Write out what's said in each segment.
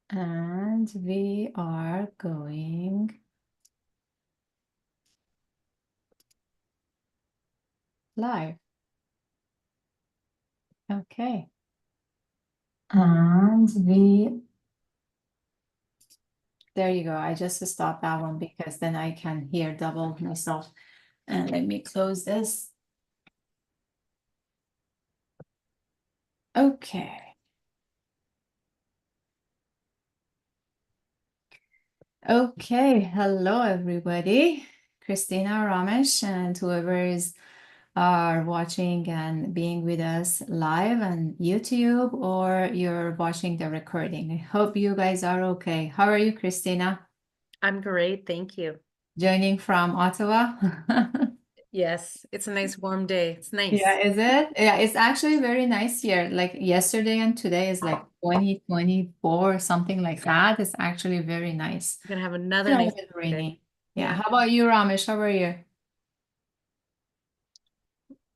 And we are going live. Okay. And there you go. I just stopped that one because then I can hear double myself. And let me close this. Okay. Okay. Hello, everybody. Christina, Ramesh, and whoever is are watching and being with us live on YouTube or you're watching the recording. I hope you guys are okay. How are you, Christina? I'm great, thank you. Joining from Ottawa. Yes, it's a nice warm day. It's Yeah, nice. is it? Yeah, it's actually very nice here. Like yesterday and today is like 2024, something like that. It's actually very nice. We're gonna have another A nice bit day. rainy. Yeah. Yeah. How about you, Ramesh? How are you?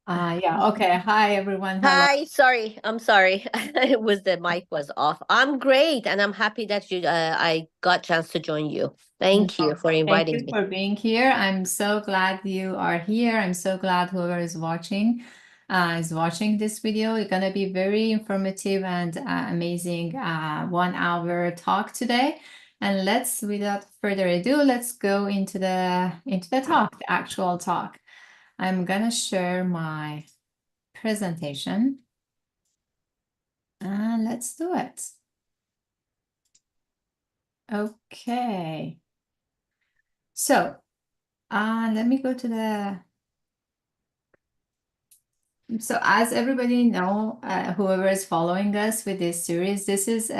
Yeah. Okay. Hi, everyone. Hello. Hi, sorry. I'm sorry. It was the mic was off. I'm great, and I'm happy that I got chance to join you. No, Thank you for thank inviting you me. for being here. I'm so glad you are here. I'm so glad whoever is watching this video. It's gonna be very informative and amazing 1 hour talk today. And let's, without further ado, let's go into the talk, the actual talk. I'm gonna share my presentation and let's do it. Okay. So let me go to the. So as everybody know, whoever is following us with this series, this is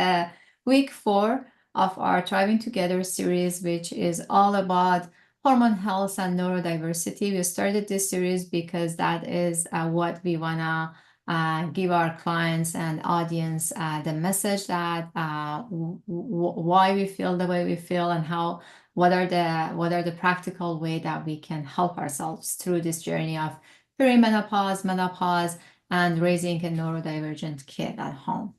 week 4 of our Thriving Together series, which is all about hormone health and neurodiversity. We started this series because that is what we wanna give our clients and audience the message that why we feel the way we feel and how what are the practical way that we can help ourselves through this journey of perimenopause, menopause, and raising a neurodivergent kid at home.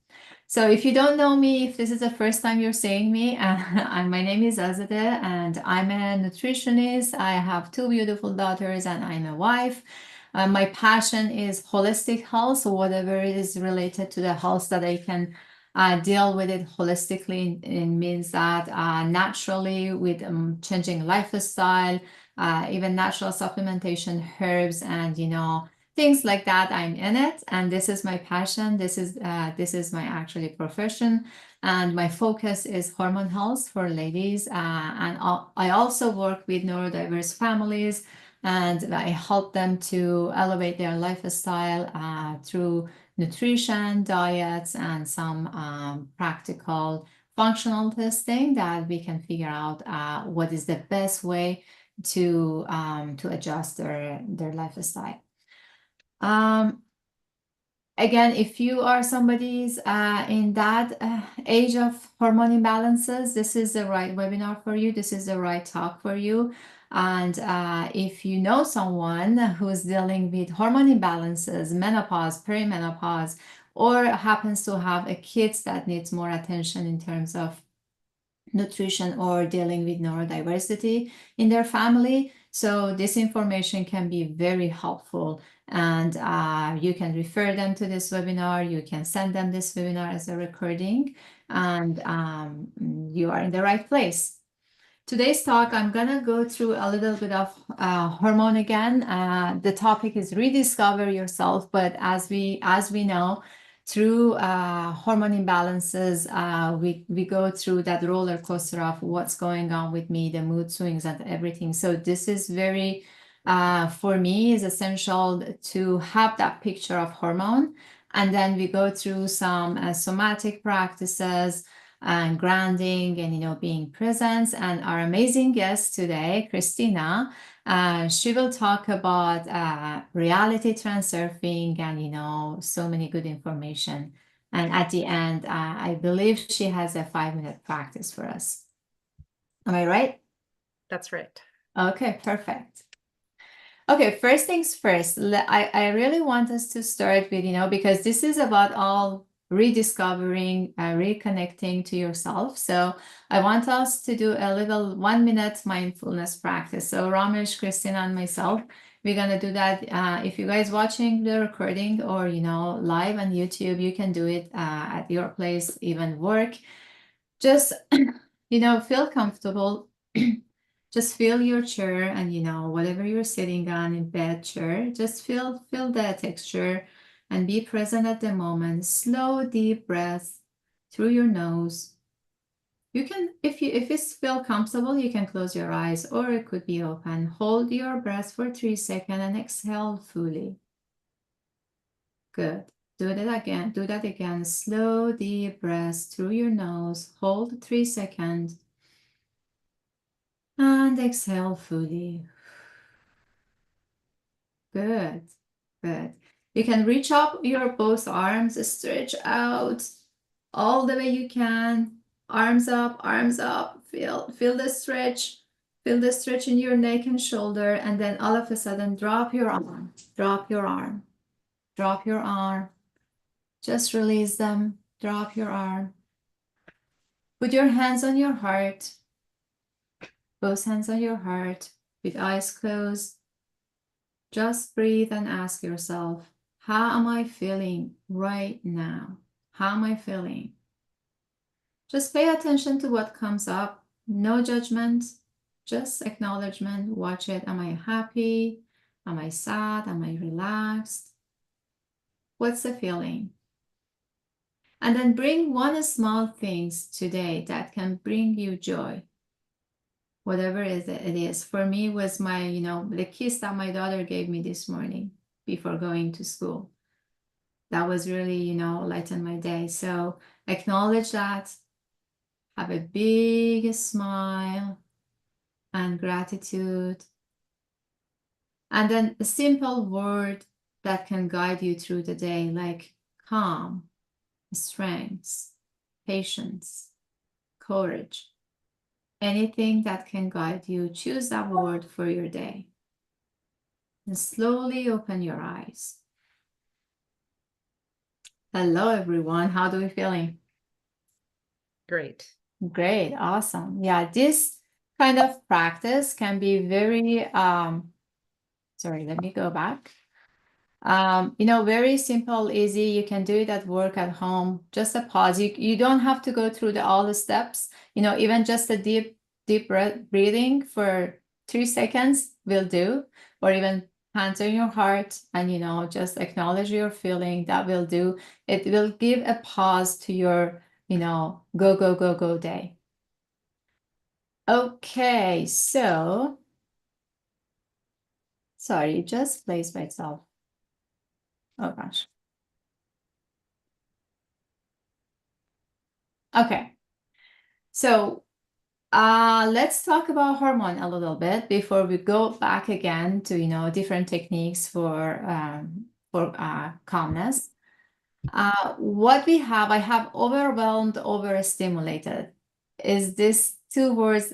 So if you don't know me, if this is the first time you're seeing me, my name is Azadeh and I'm a nutritionist. I have 2 beautiful daughters and I'm a wife. My passion is holistic health, so whatever is related to the health that I can deal with it holistically. It means that naturally with changing lifestyle, even natural supplementation, herbs, and things like that. I'm in it, and this is my passion. This is my actually profession, and my focus is hormone health for ladies. And I also work with neurodiverse families, and I help them to elevate their lifestyle through nutrition, diets, and some practical functional testing that we can figure out what is the best way to adjust their lifestyle. Again, if you are somebody's in that age of hormone imbalances, this is the right webinar for you. This is the right talk for you. And if you know someone who's dealing with hormone imbalances, menopause, perimenopause, or happens to have a kid that needs more attention in terms of nutrition or dealing with neurodiversity in their family. So this information can be very helpful, and you can refer them to this webinar. You can send them this webinar as a recording, and you are in the right place. Today's talk, I'm gonna go through a little bit of hormone again. The topic is rediscover yourself, but as we know, through hormone imbalances, we go through that roller coaster of what's going on with me, the mood swings and everything. So this is very, for me, is essential to have that picture of hormone, and then we go through some somatic practices and grounding and being present. And our amazing guest today, Christina, she will talk about reality transurfing and so many good information. And at the end, I believe she has a 5-minute practice for us. Am I right? That's right. Okay, perfect. Okay, first things first, I really want us to start with, because this is about all rediscovering, reconnecting to yourself. So I want us to do a little 1 minute mindfulness practice. So Ramesh, Christina, and myself, we're gonna do that. If you guys watching the recording or live on YouTube, you can do it at your place, even work. Just feel comfortable. Just feel your chair and whatever you're sitting on in bed chair, just feel the texture and be present at the moment. Slow, deep breaths through your nose. You can, if it feel comfortable, you can close your eyes or it could be open. Hold your breath for 3 seconds and exhale fully. Good. Do that again. Do that again. Slow, deep breaths through your nose. Hold 3 seconds. And exhale fully. Good. Good. You can reach up your both arms, stretch out all the way you can. Arms up, arms up. Feel the stretch. Feel the stretch in your neck and shoulder. And then all of a sudden, drop your arm. Drop your arm. Drop your arm. Just release them. Drop your arm. Put your hands on your heart. Both hands on your heart with eyes closed. Just breathe and ask yourself, how am I feeling right now? How am I feeling? Just pay attention to what comes up. No judgment, just acknowledgement. Watch it. Am I happy? Am I sad? Am I relaxed? What's the feeling? And then bring one small things today that can bring you joy. Whatever it is. For me, was my, the kiss that my daughter gave me this morning before going to school. That was really, lightened my day. So acknowledge that. Have a big smile and gratitude. And then a simple word that can guide you through the day, like calm, strength, patience, courage. Anything that can guide you, choose that word for your day. And slowly open your eyes. Hello, everyone. How do we feeling? Great. Great. Awesome. Yeah, this kind of practice can be very, sorry, let me go back. Very simple, easy. You can do it at work, at home. Just a pause. You don't have to go through all the steps. Even just a deep breathing for 3 seconds will do, or even hands on your heart and just acknowledge your feeling. That will do. It will give a pause to your go go go go day. Okay, so sorry, it just plays by itself. Oh gosh. Okay. So let's talk about hormone a little bit before we go back again to different techniques for calmness. What we have, I have overwhelmed, overstimulated. Is this two words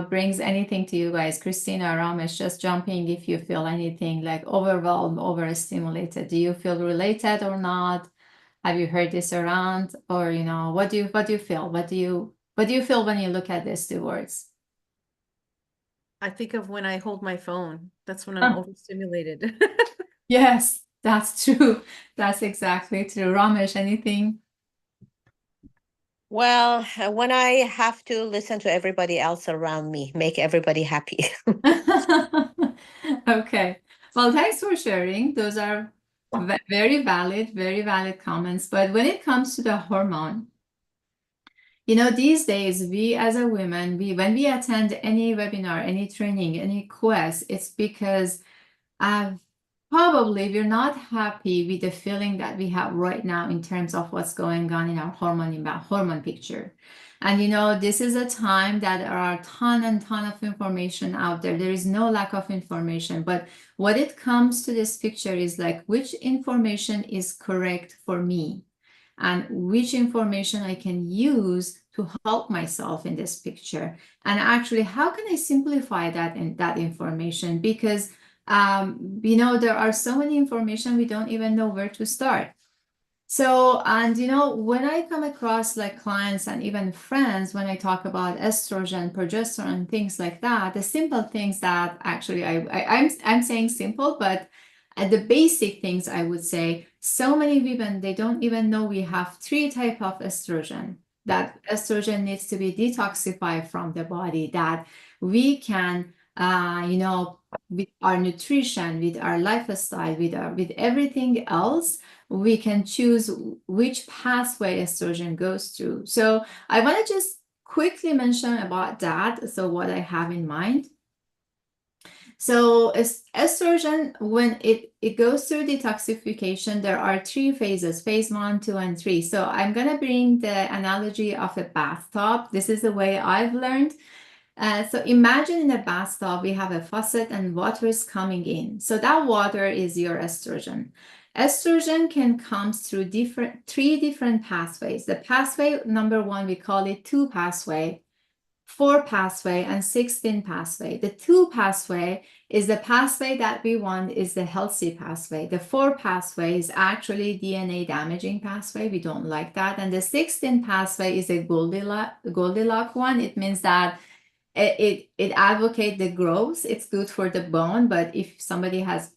brings anything to you guys? Christina, Ramesh, just jumping if you feel anything like overwhelmed, overstimulated. Do you feel related or not? Have you heard this around? Or what do you feel? What do you feel when you look at these two words? I think of when I hold my phone. That's when I'm Oh. overstimulated. Yes, that's true. That's exactly true. Ramesh, anything? Well, when I have to listen to everybody else around me, make everybody happy. Okay. Well, thanks for sharing. Those are very valid comments. But when it comes to the hormone, these days, we as a woman, when we attend any webinar, any training, any quest, it's because probably we're not happy with the feeling that we have right now in terms of what's going on in our hormone picture. And this is a time that there are a ton and ton of information out there. There is no lack of information, but what it comes to this picture is like which information is correct for me and which information I can use to help myself in this picture. And actually, how can I simplify that information? Because there are so many information we don't even know where to start. So, and when I come across like clients and even friends, when I talk about estrogen, progesterone, things like that, the simple things that actually I'm saying simple, but the basic things I would say, so many women, they don't even know we have three type of estrogen, that estrogen needs to be detoxified from the body, that we can, with our nutrition, with our lifestyle, with everything else, we can choose which pathway estrogen goes through. So I want to just quickly mention about that. So what I have in mind. So estrogen, when it goes through detoxification, there are three phases, phase 1, 2, and 3. So I'm going to bring the analogy of a bathtub. This is the way I've learned. So imagine in a bathtub, we have a faucet and water is coming in. So that water is your estrogen. Estrogen can come through three different pathways. The pathway number 1, we call it 2 pathway, 4 pathway, and 16 pathway. The 2 pathway is the pathway that we want, is the healthy pathway. The 4 pathway is actually DNA damaging pathway. We don't like that. And the 16 pathway is a Goldilocks one. It means that it advocates the growth. It's good for the bone, but if somebody has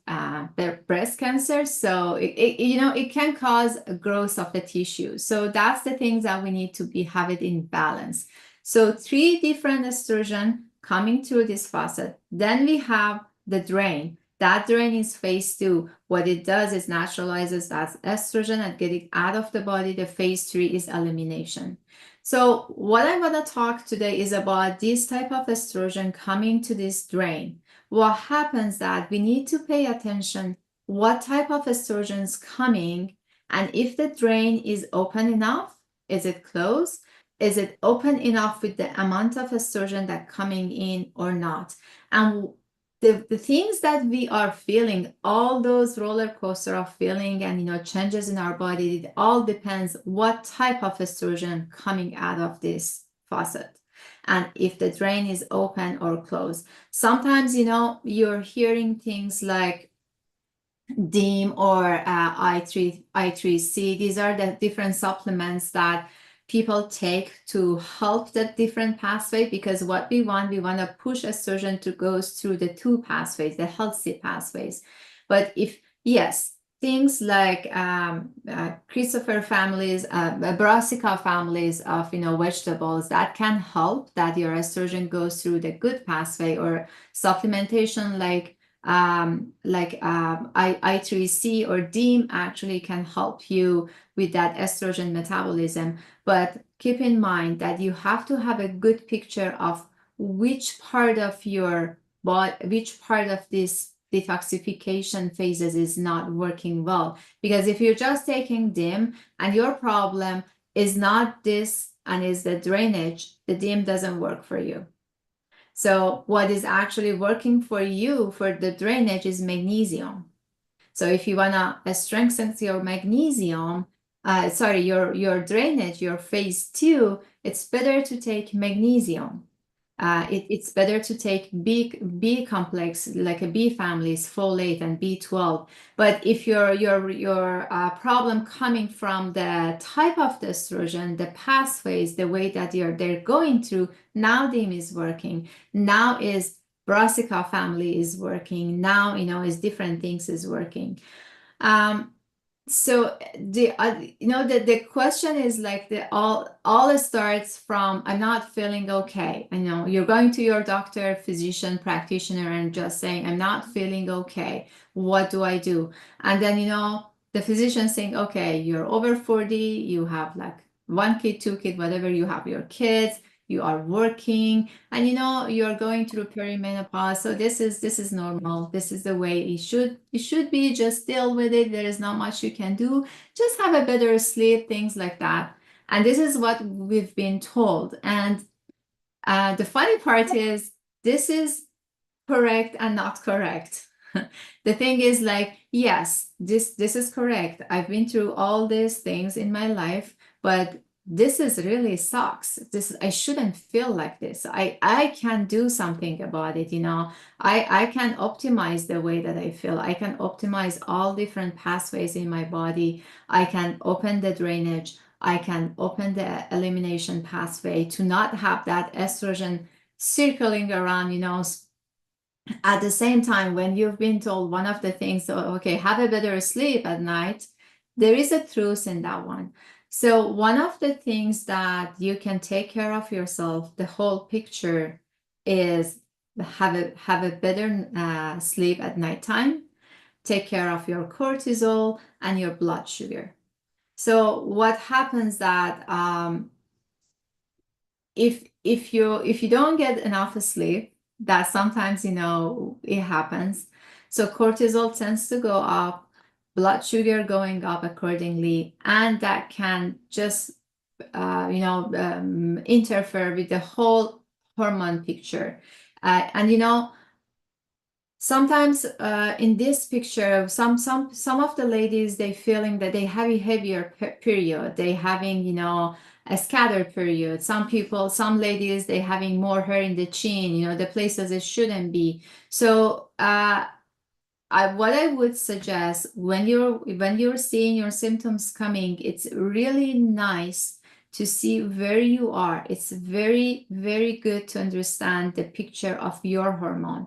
breast cancer, so it can cause a growth of the tissue. So that's the things that we need to have it in balance. So 3 different estrogen coming through this faucet. Then we have the drain. That drain is phase 2. What it does is naturalizes that estrogen and get it out of the body. The phase 3 is elimination. So what I want to talk today is about this type of estrogen coming to this drain. What happens that we need to pay attention what type of estrogen is coming, and if the drain is open enough, is it closed? Is it open enough with the amount of estrogen that coming in or not? And the things that we are feeling, all those roller coaster of feeling and changes in our body, it all depends what type of estrogen coming out of this faucet, and if the drain is open or closed. Sometimes you're hearing things like DIM or I3C. These are the different supplements that people take to help the different pathway, because what we want to push estrogen to go through the 2 pathways, the healthy pathways. But yes, things like Christopher families, brassica families of vegetables, that can help that your estrogen goes through the good pathway, or supplementation like I3C or DIM actually can help you with that estrogen metabolism. But keep in mind that you have to have a good picture of which part of your body, which part of this detoxification phases is not working well. Because if you're just taking DIM and your problem is not this and is the drainage, the DIM doesn't work for you. So what is actually working for you for the drainage is magnesium. So if you wanna strengthen your magnesium, your drainage, your phase 2, it's better to take magnesium. It's better to take B complex, like a B families, folate and B12. But if your problem coming from the type of the estrogen, the pathways, the way that they're going through, now DIM is working. Now is brassica family is working. Now is different things is working. So the question is like all starts from I'm not feeling okay. I know you're going to your doctor, physician, practitioner, and just saying I'm not feeling okay. What do I do? And then the physician saying, okay, you're over 40, you have like 1 kid, 2 kid, whatever, you have your kids, you are working, and you're going through perimenopause. So this is normal. This is the way it should be. Just deal with it. There is not much you can do. Just have a better sleep, things like that. And this is what we've been told. And the funny part is this is correct and not correct. The thing is like, yes, this is correct. I've been through all these things in my life, but this is really sucks. I shouldn't feel like this. I can do something about it, you know. I can optimize the way that I feel. I can optimize all different pathways in my body. I can open the drainage. I can open the elimination pathway to not have that estrogen circling around, you know. At the same time, when you've been told one of the things, oh, okay, have a better sleep at night, there is a truth in that one. So one of the things that you can take care of yourself, the whole picture, is have a better sleep at nighttime. Take care of your cortisol and your blood sugar. So what happens that if you don't get enough sleep, that sometimes, you know, it happens. So cortisol tends to go up, blood sugar going up accordingly, and that can just interfere with the whole hormone picture. And you know, sometimes in this picture, some of the ladies, they feeling that they have a heavier period. They having, you know, a scattered period. Some people, some ladies, they having more hair in the chin, you know, the places it shouldn't be. So what I would suggest when you're seeing your symptoms coming, it's really nice to see where you are. It's very, very good to understand the picture of your hormone.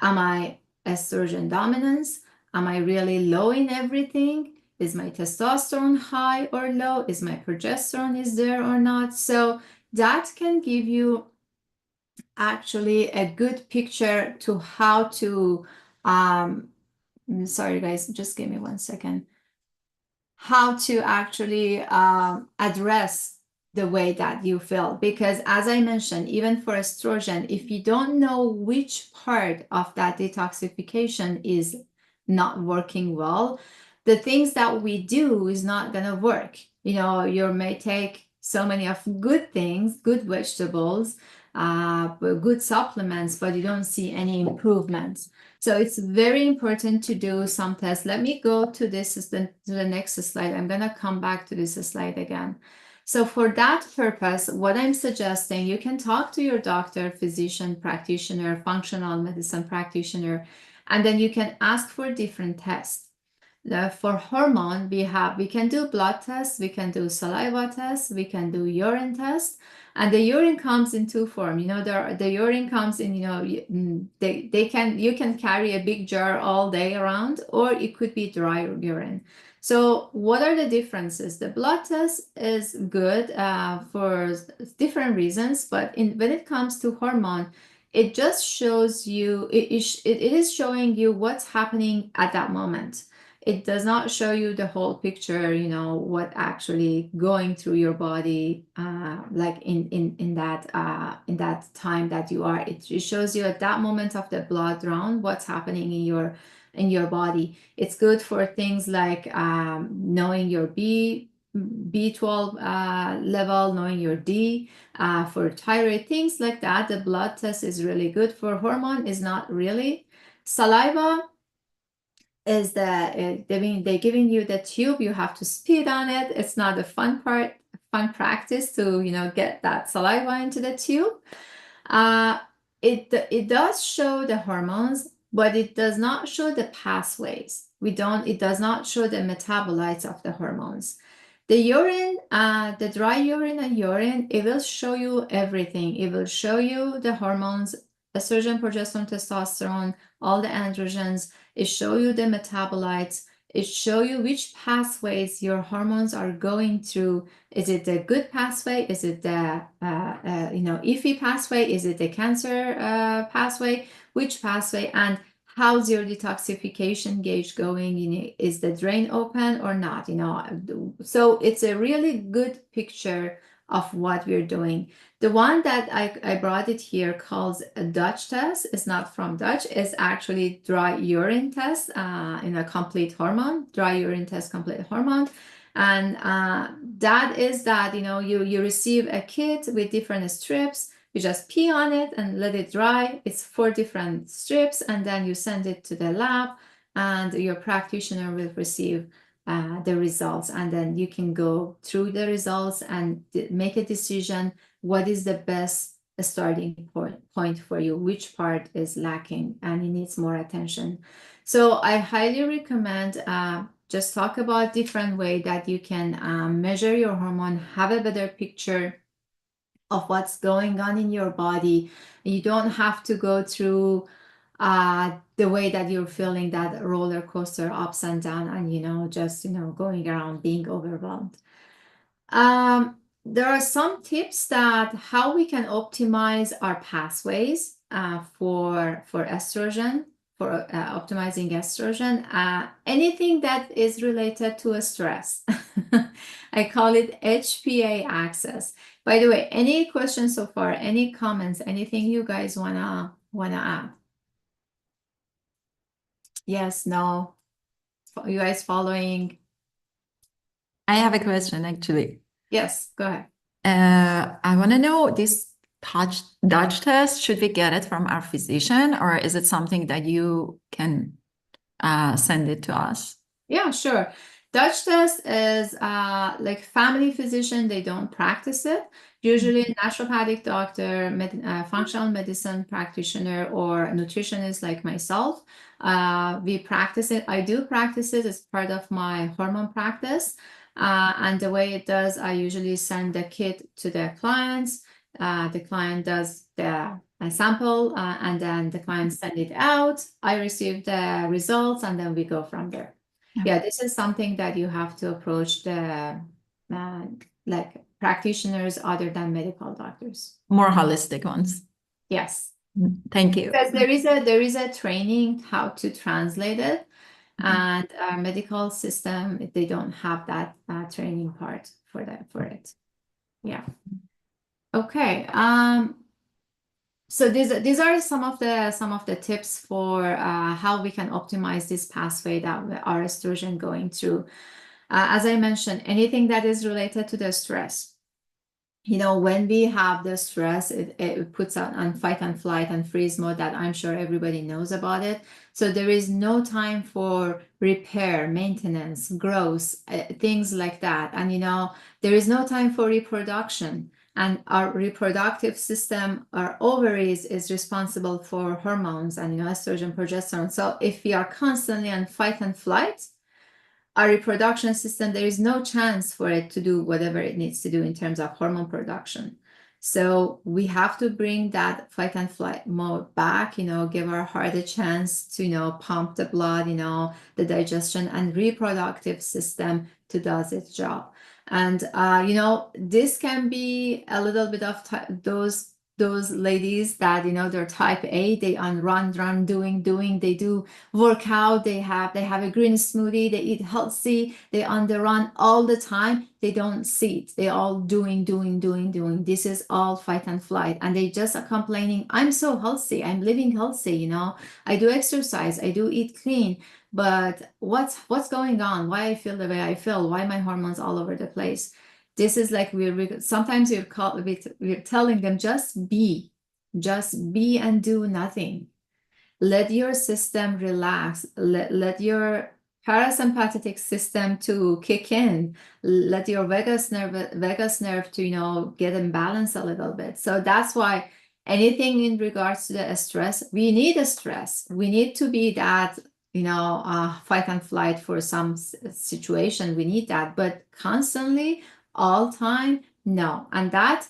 Am I estrogen dominance? Am I really low in everything? Is my testosterone high or low? Is my progesterone is there or not? So that can give you actually a good picture to how to sorry guys, just give me 1 second, how to actually address the way that you feel. Because as I mentioned, even for estrogen, if you don't know which part of that detoxification is not working well, the things that we do is not going to work. You know, you may take so many of good things, good vegetables, good supplements, but you don't see any improvements. So it's very important to do some tests. Let me go to to the next slide. I'm going to come back to this slide again. So for that purpose, what I'm suggesting, you can talk to your doctor, physician, practitioner, functional medicine practitioner, and then you can ask for different tests. For hormone, we can do blood tests, we can do saliva tests, we can do urine tests, and the urine comes in two forms. You know, the urine comes in, you know, you can carry a big jar all day around, or it could be dry urine. So what are the differences? The blood test is good for different reasons, but when it comes to hormone, it just shows you, it is showing you what's happening at that moment. It does not show you the whole picture, you know, what actually going through your body, like in that time that you are. It shows you at that moment of the blood round what's happening in your body. It's good for things like knowing your B12 level, knowing your D, for thyroid, things like that. The blood test is really good. For hormone is not really. Saliva is that they're giving you the tube, you have to spit on it. It's not a fun practice to, you know, get that saliva into the tube. It does show the hormones, but it does not show the pathways. It does not show the metabolites of the hormones. The urine, the dry urine and urine, it will show you everything. It will show you the hormones, estrogen, progesterone, testosterone, all the androgens. It show you the metabolites. It show you which pathways your hormones are going through. Is it the good pathway? Is it the iffy pathway? Is it the cancer pathway? Which pathway? And how's your detoxification gauge going? You know, is the drain open or not? You know, so it's a really good picture of what we're doing. The one that I brought it here calls a Dutch test. It's not from Dutch. It's actually dry urine test in a complete hormone, dry urine test, complete hormone. And that is that, you know, you receive a kit with different strips. You just pee on it and let it dry. It's 4 different strips, and then you send it to the lab, and your practitioner will receive the results, and then you can go through the results and make a decision what is the best starting point for you, which part is lacking and it needs more attention. So I highly recommend just talk about different way that you can measure your hormone, have a better picture of what's going on in your body. You don't have to go through the way that you're feeling that roller coaster ups and down and just going around being overwhelmed. There are some tips that how we can optimize our pathways for estrogen, for optimizing estrogen. Anything that is related to a stress. I call it HPA access. By the way, any questions so far? Any comments? Anything you guys wanna add? Yes, no. You guys following? I have a question actually. Yes, go ahead. I want to know this Dutch test, should we get it from our physician or is it something that you can send it to us? Yeah, sure. Dutch test is like family physician, they don't practice it. Usually a naturopathic doctor, functional medicine practitioner, or nutritionist like myself, we practice it. I do practice it as part of my hormone practice. And the way it does, I usually send the kit to the clients. The client does the sample and then the client send it out. I receive the results and then we go from there. Yeah, this is something that you have to approach the like practitioners other than medical doctors. More holistic ones. Yes. Thank you. Because there is a training how to translate it, and our medical system, they don't have that training part for it. Yeah. Okay. So these are some of the tips for how we can optimize this pathway that our estrogen going through. As I mentioned, anything that is related to the stress. When we have the stress, it puts on fight and flight and freeze mode that I'm sure everybody knows about it. So there is no time for repair, maintenance, growth, things like that. And there is no time for reproduction. And our reproductive system, our ovaries, is responsible for hormones and estrogen, progesterone. So if we are constantly on fight and flight, our reproduction system, there is no chance for it to do whatever it needs to do in terms of hormone production. So we have to bring that fight and flight mode back, give our heart a chance to, pump the blood, the digestion and reproductive system to does its job. And, this can be a little bit of those ladies that, they're type A, they on run, doing, they do workout, they have a green smoothie, they eat healthy, they on the run all the time, they don't sit, they all doing. This is all fight and flight, and they just are complaining, I'm so healthy, I'm living healthy, I do exercise, I do eat clean, but what's going on? Why I feel the way I feel? Why my hormones all over the place? This is like sometimes we're telling them just be and do nothing. Let your system relax. Let your parasympathetic system to kick in. Let your vagus nerve to get in balance a little bit. So that's why anything in regards to the stress, we need a stress. We need to be that fight and flight for some situation. We need that, but constantly, all time, no. And that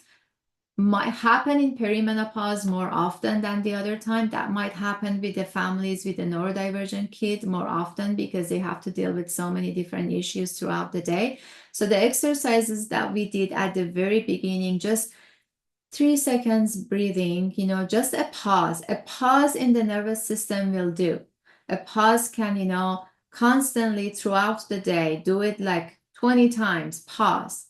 might happen in perimenopause more often than the other time. That might happen with the families with a neurodivergent kid more often because they have to deal with so many different issues throughout the day. So the exercises that we did at the very beginning, just 3 seconds breathing, just a pause in the nervous system will do. A pause can, constantly throughout the day, do it like 20 times, pause.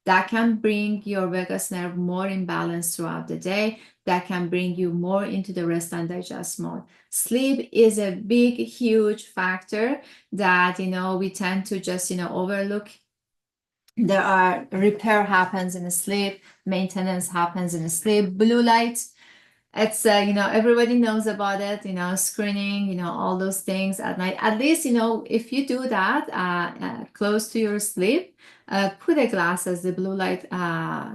That can bring your vagus nerve more in balance throughout the day. That can bring you more into the rest and digest mode. Sleep is a big, huge factor that, we tend to just, overlook. There are repair happens in the sleep, maintenance happens in the sleep, blue light It's everybody knows about it, screening, all those things at night. At least, if you do that close to your sleep, put the blue light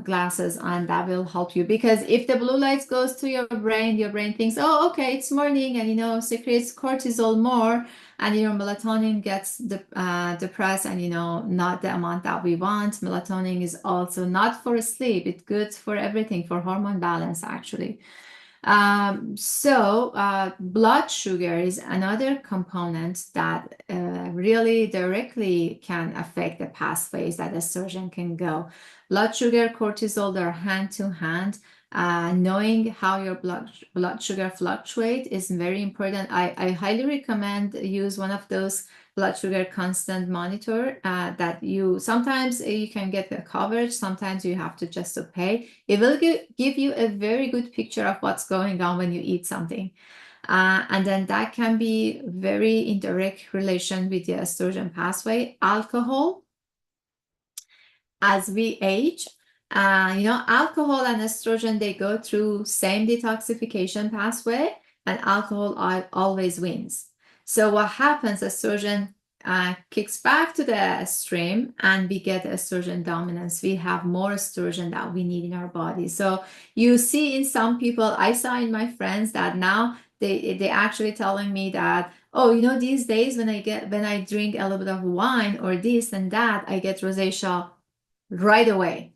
glasses on. That will help you, because if the blue light goes to your brain thinks, oh, okay, it's morning, and secretes cortisol more, and your melatonin gets depressed, and not the amount that we want. Melatonin is also not for sleep, it's good for everything, for hormone balance actually. Blood sugar is another component that really directly can affect the pathways that estrogen can go. Blood sugar, cortisol, they're hand to hand. Knowing how your blood sugar fluctuate is very important. I highly recommend use one of those blood sugar constant monitor that sometimes you can get the coverage, sometimes you have to just pay. It will give you a very good picture of what's going on when you eat something. And then that can be very in direct relation with the estrogen pathway. Alcohol, as we age, alcohol and estrogen, they go through same detoxification pathway, and alcohol always wins. So what happens, estrogen kicks back to the stream, and we get estrogen dominance. We have more estrogen that we need in our body. So you see in some people, I saw in my friends that now they actually telling me that, oh, these days when I drink a little bit of wine or this and that, I get rosacea right away.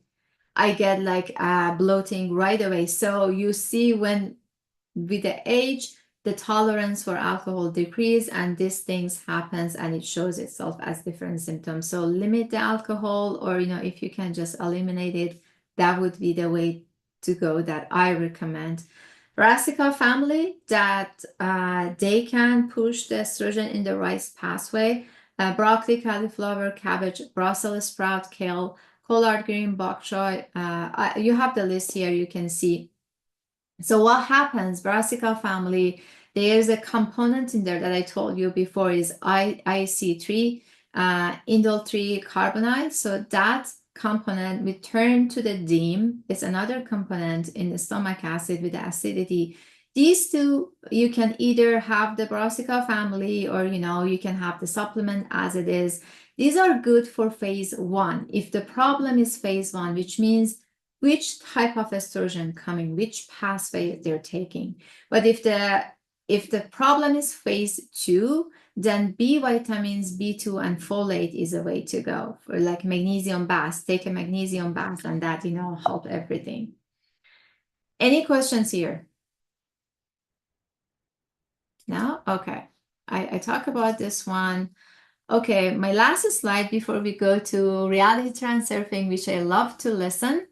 I get like bloating right away. So you see, when with the age, the tolerance for alcohol decrease, and these things happens, and it shows itself as different symptoms. So limit the alcohol, or if you can just eliminate it, that would be the way to go that I recommend. Brassica family, that they can push the estrogen in the right pathway. Broccoli, cauliflower, cabbage, Brussels sprout, kale, collard green, bok choy. You have the list here, you can see. So what happens, Brassica family, there's a component in there that I told you before is IC3, indole 3 carbonide. So that component, we turn to the DIM. It's another component in the stomach acid with the acidity. These two, you can either have the Brassica family, or you can have the supplement as it is. These are good for phase 1. If the problem is phase 1, which means which type of estrogen coming, which pathway they're taking. But if the problem is phase 2, then B vitamins, B2 and folate is a way to go. For like magnesium bath, take a magnesium bath, and that help everything. Any questions here? No? Okay. I talk about this one. Okay, my last slide before we go to reality transurfing, which I love to listen.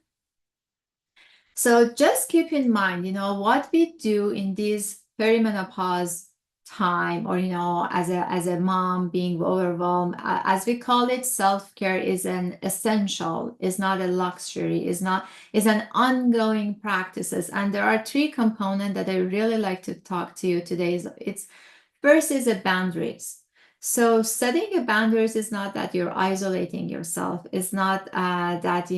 So just keep in mind, what we do in this perimenopause time, or, as a mom being overwhelmed, as we call it, self-care is an essential, is not a luxury, is an ongoing practices. And there are 3 components that I really like to talk to you today. First is the boundaries. So setting a boundaries is not that you're isolating yourself. It's not that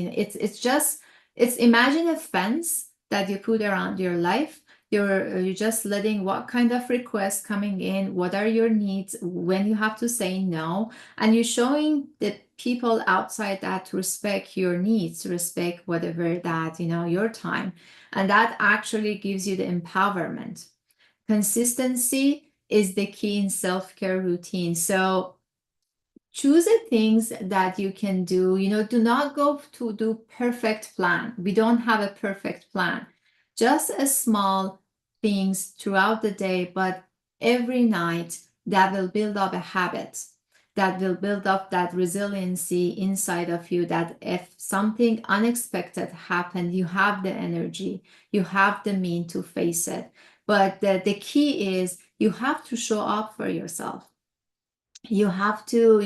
it's imagine a fence that you put around your life. You're just letting what kind of requests coming in, what are your needs, when you have to say no, and you're showing the people outside that to respect your needs, to respect whatever that your time, and that actually gives you the empowerment. Consistency is the key in self-care routine. So choose the things that you can do. Do not go to do perfect plan. We don't have a perfect plan. Just a small things throughout the day, but every night that will build up a habit, that will build up that resiliency inside of you, that if something unexpected happened, you have the energy, you have the mean to face it. But the key is you have to show up for yourself. You have to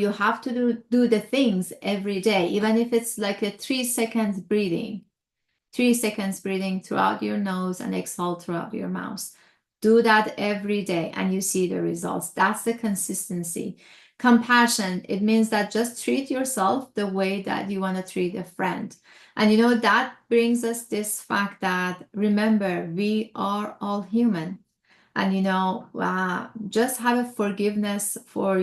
do the things every day, even if it's like a 3 seconds breathing. 3 seconds breathing throughout your nose and exhale throughout your mouth. Do that every day and you see the results. That's the consistency. Compassion, it means that just treat yourself the way that you want to treat a friend. And that brings us this fact that remember, we are all human. And just have a forgiveness for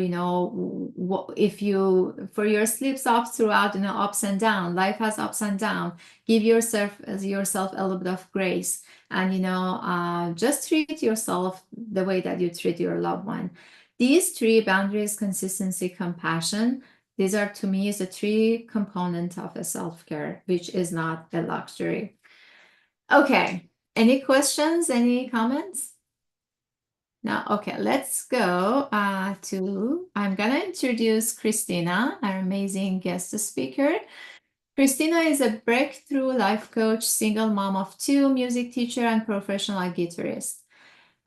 if you for your slips ups throughout, ups and down. Life has ups and down. Give yourself a little bit of grace, and just treat yourself the way that you treat your loved one. These three boundaries, consistency, compassion, these are, to me, is the three components of a self-care, which is not a luxury. Okay, any questions, any comments? Now, okay, let's go I'm gonna introduce Christina, our amazing guest speaker. Christina is a breakthrough life coach, single mom of two, music teacher, and professional guitarist.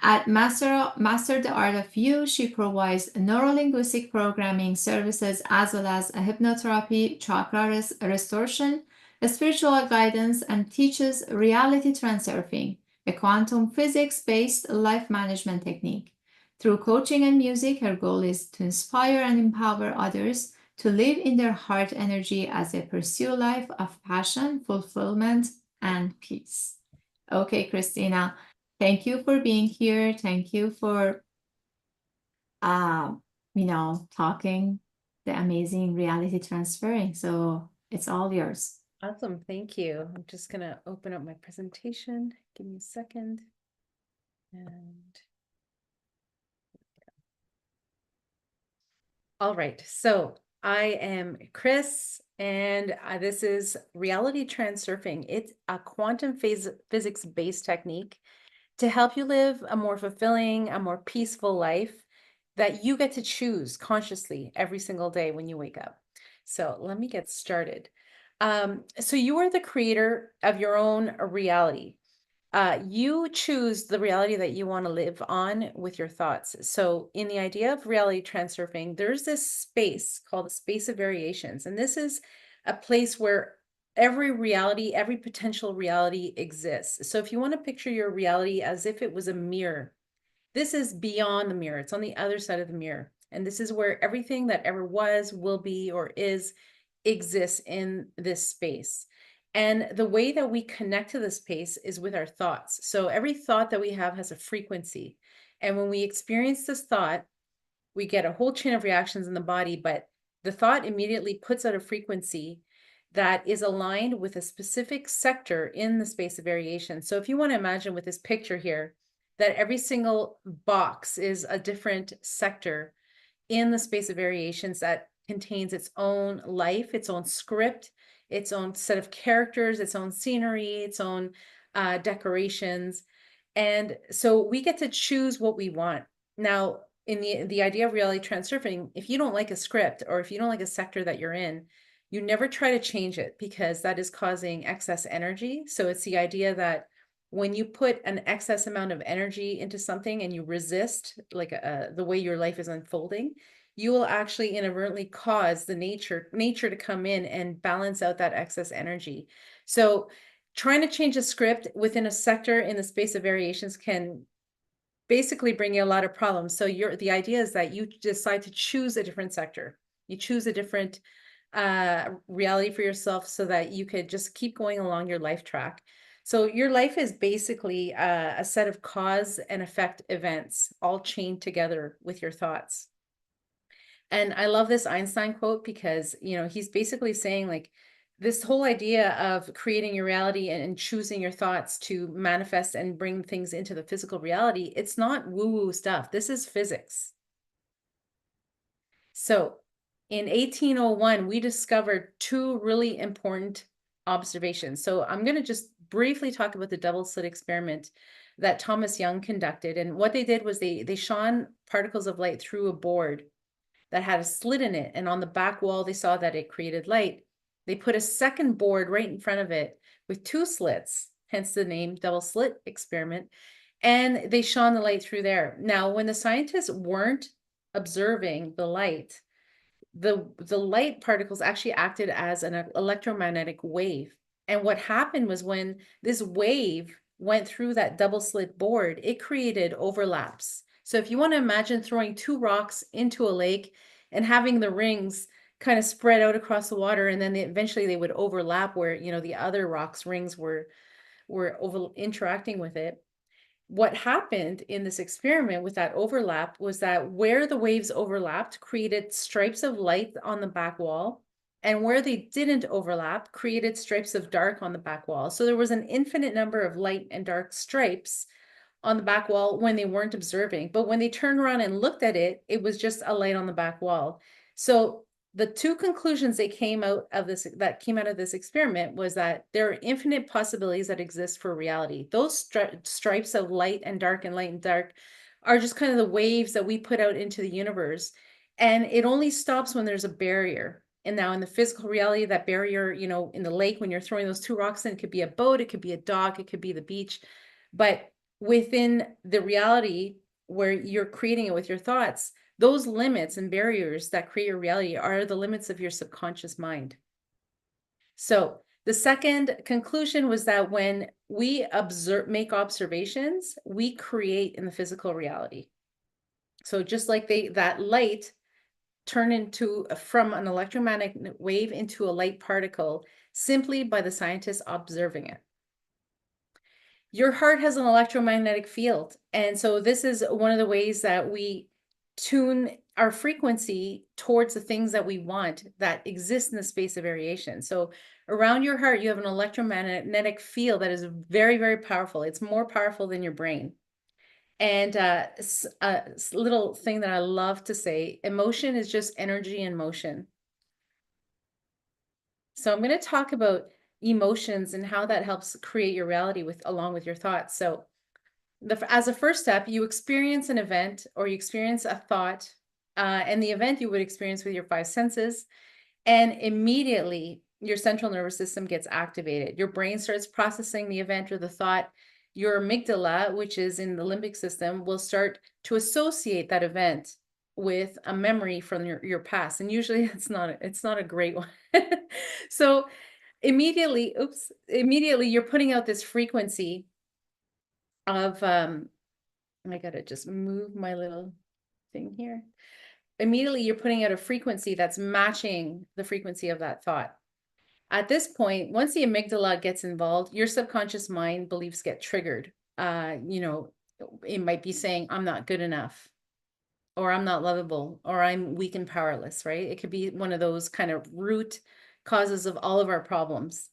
At Master the Art of You, she provides neurolinguistic programming services as well as a hypnotherapy, chakra restoration, spiritual guidance, and teaches reality transurfing, a quantum physics-based life management technique. Through coaching and music, her goal is to inspire and empower others to live in their heart energy as they pursue life of passion, fulfillment, and peace. Okay, Christina. Thank you for being here. Thank you for, talking the amazing reality transferring. So it's all yours. Awesome, thank you. I'm just gonna open up my presentation. Give me a second. And all right, so I am Chris, and this is reality transurfing. It's a quantum physics-based technique to help you live a more fulfilling, a more peaceful life that you get to choose consciously every single day when you wake up. So let me get started. So you are the creator of your own reality. You choose the reality that you want to live on with your thoughts. So in the idea of reality transurfing, there's this space called the space of variations. And this is a place where every reality, every potential reality exists. So if you want to picture your reality as if it was a mirror, this is beyond the mirror. It's on the other side of the mirror. And this is where everything that ever was, will be, or is exists in this space. And the way that we connect to the space is with our thoughts. So every thought that we have has a frequency. And when we experience this thought, we get a whole chain of reactions in the body, but the thought immediately puts out a frequency that is aligned with a specific sector in the space of variation. So if you want to imagine with this picture here, that every single box is a different sector in the space of variations that contains its own life, its own script, its own set of characters, its own scenery, its own decorations. And so we get to choose what we want. Now, in the idea of reality transurfing, if you don't like a script or if you don't like a sector that you're in, you never try to change it because that is causing excess energy. So it's the idea that when you put an excess amount of energy into something and you resist like the way your life is unfolding, you will actually inadvertently cause the nature to come in and balance out that excess energy. So trying to change a script within a sector in the space of variations can basically bring you a lot of problems. So the idea is that you decide to choose a different sector. You choose a different reality for yourself so that you could just keep going along your life track. So your life is basically a set of cause and effect events all chained together with your thoughts. And I love this Einstein quote because, he's basically saying like this whole idea of creating your reality and choosing your thoughts to manifest and bring things into the physical reality. It's not woo-woo stuff. This is physics. So in 1801, we discovered two really important observations. So I'm going to just briefly talk about the double slit experiment that Thomas Young conducted. And what they did was they shone particles of light through a board that had a slit in it. And on the back wall, they saw that it created light. They put a second board right in front of it with two slits, hence the name double slit experiment. And they shone the light through there. Now, when the scientists weren't observing the light, the light particles actually acted as an electromagnetic wave. And what happened was when this wave went through that double slit board, it created overlaps. So if you want to imagine throwing two rocks into a lake, and having the rings kind of spread out across the water, and then eventually they would overlap where, you know, the other rocks rings were interacting with it. What happened in this experiment with that overlap was that where the waves overlapped created stripes of light on the back wall, and where they didn't overlap created stripes of dark on the back wall. So there was an infinite number of light and dark stripes on the back wall when they weren't observing. But when they turned around and looked at it, it was just a light on the back wall. So the two conclusions that came out of this experiment was that there are infinite possibilities that exist for reality. Those stripes of light and dark are just kind of the waves that we put out into the universe. And it only stops when there's a barrier. And now in the physical reality, that barrier, you know, in the lake, when you're throwing those two rocks in, it could be a boat, it could be a dock, it could be the beach. But within the reality where you're creating it with your thoughts, those limits and barriers that create your reality are the limits of your subconscious mind. So the second conclusion was that when we make observations, we create in the physical reality. So just like that light turned from an electromagnetic wave into a light particle simply by the scientists observing it. Your heart has an electromagnetic field. And so this is one of the ways that we tune our frequency towards the things that we want that exist in the space of variation. So around your heart, you have an electromagnetic field that is very, very powerful. It's more powerful than your brain. And a little thing that I love to say, emotion is just energy in motion. So I'm going to talk about emotions and how that helps create your reality along with your thoughts. So as a first step, you experience an event or you experience a thought, and the event you would experience with your five senses, and immediately your central nervous system gets activated. Your brain starts processing the event or the thought. Your amygdala, which is in the limbic system, will start to associate that event with a memory from your past. And usually it's not a great one. So immediately you're putting out this frequency of I gotta just move my little thing here. Immediately you're putting out a frequency that's matching the frequency of that thought. At this point, once the amygdala gets involved, your subconscious mind beliefs get triggered. You know, it might be saying, I'm not good enough, or I'm not lovable, or I'm weak and powerless, right? It could be one of those kind of root causes of all of our problems.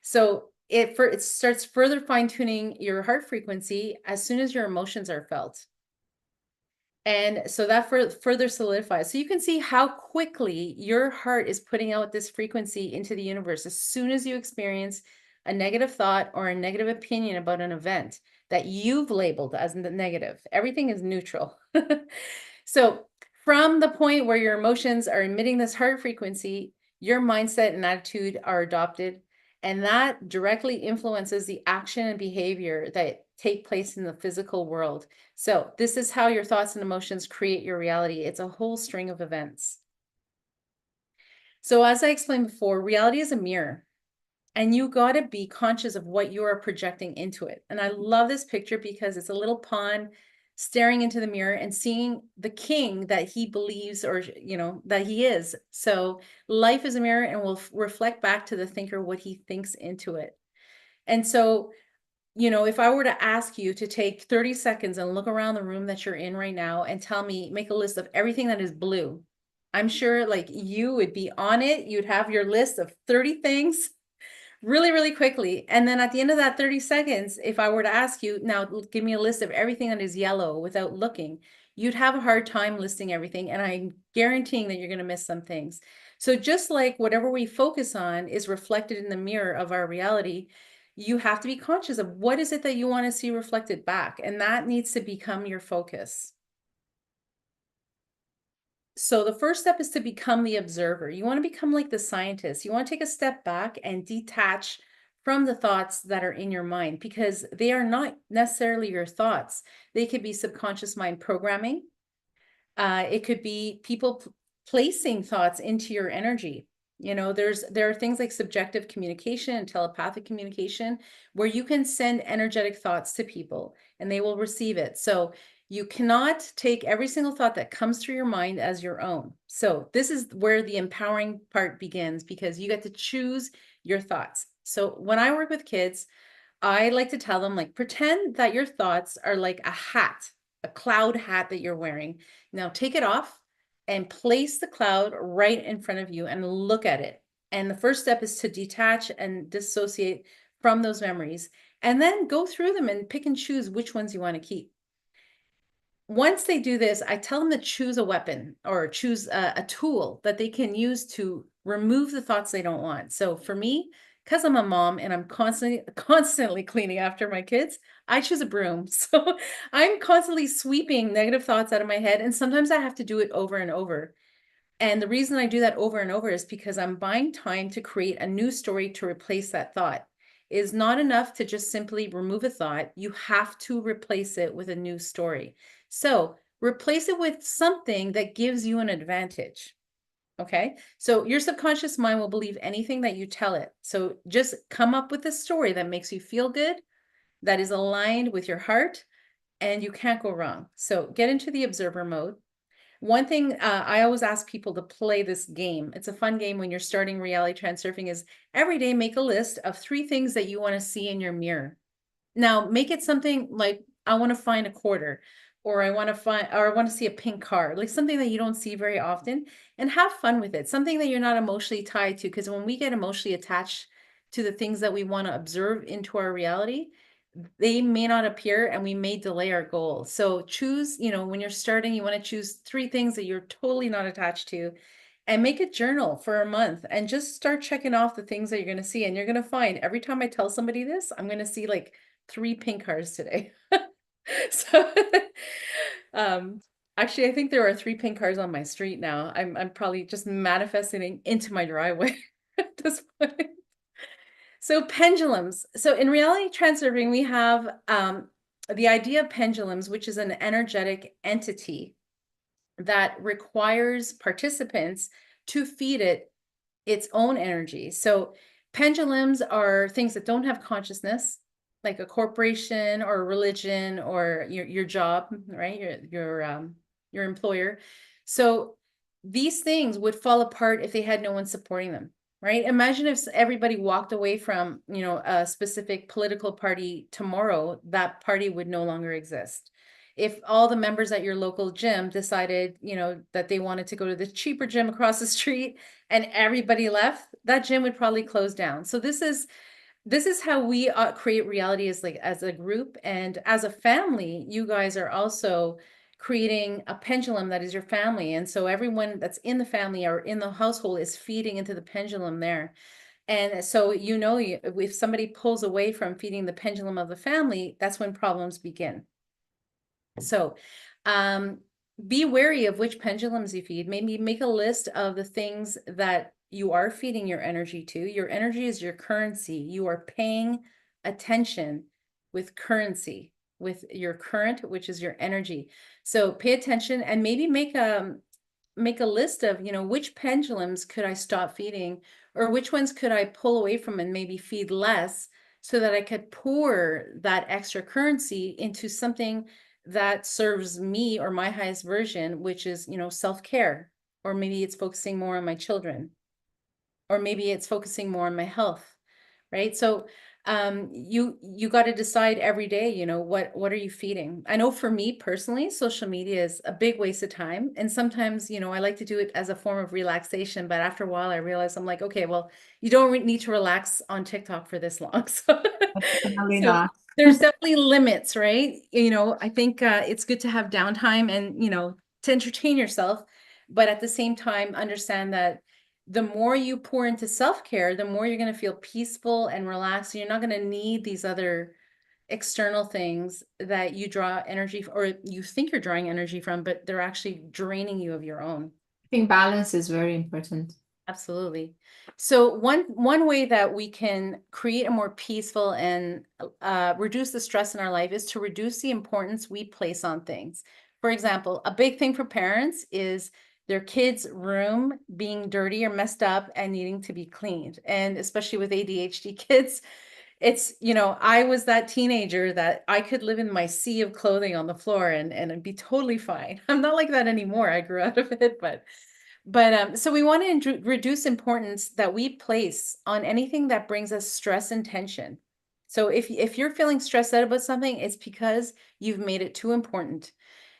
So it starts further fine-tuning your heart frequency as soon as your emotions are felt. And so that further solidifies. So you can see how quickly your heart is putting out this frequency into the universe as soon as you experience a negative thought or a negative opinion about an event that you've labeled as negative. Everything is neutral. So from the point where your emotions are emitting this heart frequency, your mindset and attitude are adopted, and that directly influences the action and behavior that take place in the physical world. So this is how your thoughts and emotions create your reality. It's a whole string of events. So as I explained before, reality is a mirror, and you got to be conscious of what you are projecting into it. And I love this picture because it's a little pawn staring into the mirror and seeing the king that he believes, or, you know, that he is. So life is a mirror and will reflect back to the thinker what he thinks into it. And so, you know, if I were to ask you to take 30 seconds and look around the room that you're in right now and make a list of everything that is blue, I'm sure like you would be on it. You'd have your list of 30 things really, really quickly. And then at the end of that 30 seconds, if I were to ask you, now give me a list of everything that is yellow without looking, you'd have a hard time listing everything. And I'm guaranteeing that you're going to miss some things. So just like whatever we focus on is reflected in the mirror of our reality, you have to be conscious of what is it that you want to see reflected back. And that needs to become your focus. So the first step is to become the observer. You want to become like the scientist. You want to take a step back and detach from the thoughts that are in your mind, because they are not necessarily your thoughts. They could be subconscious mind programming. It could be people placing thoughts into your energy. You know, there are things like subjective communication and telepathic communication where you can send energetic thoughts to people and they will receive it. So You cannot take every single thought that comes through your mind as your own. So this is where the empowering part begins, because you get to choose your thoughts. So when I work with kids, I like to tell them, like, pretend that your thoughts are like a hat, a cloud hat that you're wearing. Now take it off and place the cloud right in front of you and look at it. And the first step is to detach and dissociate from those memories, and then go through them and pick and choose which ones you want to keep. Once they do this, I tell them to choose a weapon or choose a tool that they can use to remove the thoughts they don't want. So for me, because I'm a mom and I'm constantly cleaning after my kids, I choose a broom. So I'm constantly sweeping negative thoughts out of my head, and sometimes I have to do it over and over. And the reason I do that over and over is because I'm buying time to create a new story to replace that thought. It is not enough to just simply remove a thought. You have to replace it with a new story. So replace it with something that gives you an advantage. Okay. So your subconscious mind will believe anything that you tell it. So just come up with a story that makes you feel good, that is aligned with your heart, and you can't go wrong. So get into the observer mode. One thing I always ask people to play this game. It's a fun game when you're starting reality transurfing, is every day make a list of 3 things that you want to see in your mirror. Now make it something like, I want to find a quarter, or I want to see a pink car, like something that you don't see very often, and have fun with it. Something that you're not emotionally tied to, because when we get emotionally attached to the things that we want to observe into our reality, they may not appear and we may delay our goal. So choose, when you're starting, you want to choose 3 things that you're totally not attached to, and make a journal for a month and just start checking off the things that you're going to see. And you're going to find every time I tell somebody this, I'm going to see like 3 pink cars today. So, um, actually, I think there are 3 pink cars on my street now. I'm probably just manifesting into my driveway at this point. So pendulums. So in reality transurfing, we have the idea of pendulums, which is an energetic entity that requires participants to feed it its own energy. So pendulums are things that don't have consciousness, like a corporation or a religion or your job, right? Your employer. So these things would fall apart if they had no one supporting them, right? Imagine if everybody walked away from, a specific political party tomorrow, that party would no longer exist. If all the members at your local gym decided, that they wanted to go to the cheaper gym across the street and everybody left, that gym would probably close down. So this is how we create reality as a group, and as a family. You guys are also creating a pendulum that is your family, and so everyone that's in the family or in the household is feeding into the pendulum there. And so if somebody pulls away from feeding the pendulum of the family, that's when problems begin. So be wary of which pendulums you feed. Maybe make a list of the things that you are feeding your energy to. Your energy is your currency. You are paying attention with currency, with your current, which is your energy. So pay attention and maybe make a list of, which pendulums could I stop feeding, or which ones could I pull away from and maybe feed less, so that I could pour that extra currency into something that serves me or my highest version, which is, self-care. Or maybe it's focusing more on my children, or maybe it's focusing more on my health, right? So you got to decide every day, what are you feeding? I know for me personally, social media is a big waste of time, and sometimes, I like to do it as a form of relaxation, but after a while I realize, I'm like, okay, well, you don't need to relax on TikTok for this long. So Definitely so not. there's definitely limits, right? I think it's good to have downtime and, to entertain yourself, but at the same time, understand that the more you pour into self-care, the more you're going to feel peaceful and relaxed. You're not going to need these other external things that you draw energy or you think you're drawing energy from, but they're actually draining you of your own. I think balance is very important. Absolutely. So one way that we can create a more peaceful and reduce the stress in our life is to reduce the importance we place on things. For example, a big thing for parents is their kids' room being dirty or messed up and needing to be cleaned. And especially with ADHD kids, It's, you know, I was that teenager that I could live in my sea of clothing on the floor and it'd be totally fine. I'm not like that anymore. I grew out of it, but so we want to reduce importance that we place on anything that brings us stress and tension. So if you're feeling stressed out about something, it's because you've made it too important.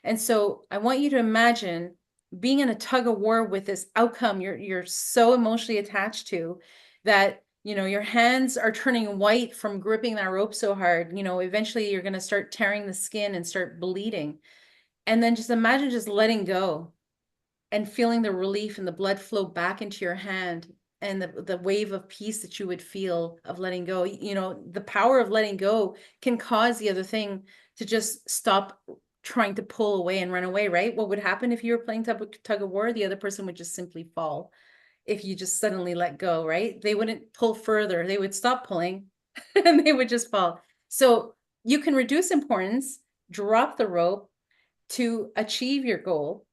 And so I want you to imagine being in a tug of war with this outcome you're so emotionally attached to, that, you know, your hands are turning white from gripping that rope so hard. You know, eventually you're going to start tearing the skin and start bleeding. And then just imagine just letting go and feeling the relief and the blood flow back into your hand, and the wave of peace that you would feel of letting go. You know, the power of letting go can cause the other thing to just stop trying to pull away and run away, right? What would happen if you were playing tug of war? The other person would just simply fall if you just suddenly let go, right? They wouldn't pull further. They would stop pulling and they would just fall. So you can reduce importance, drop the rope to achieve your goal,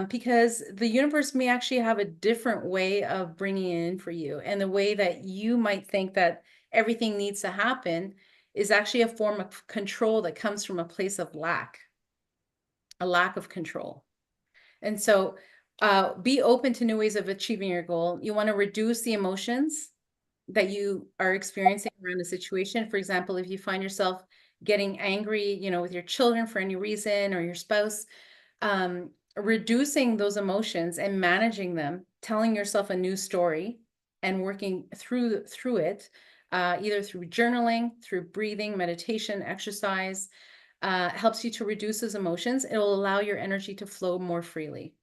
because the universe may actually have a different way of bringing it in for you. And the way that you might think that everything needs to happen is actually a form of control that comes from a place of lack, a lack of control. And so be open to new ways of achieving your goal. You want to reduce the emotions that you are experiencing around a situation. For example, if you find yourself getting angry, you know, with your children for any reason, or your spouse, reducing those emotions and managing them, telling yourself a new story and working through it, either through journaling, through breathing, meditation, exercise, helps you to reduce those emotions. It will allow your energy to flow more freely.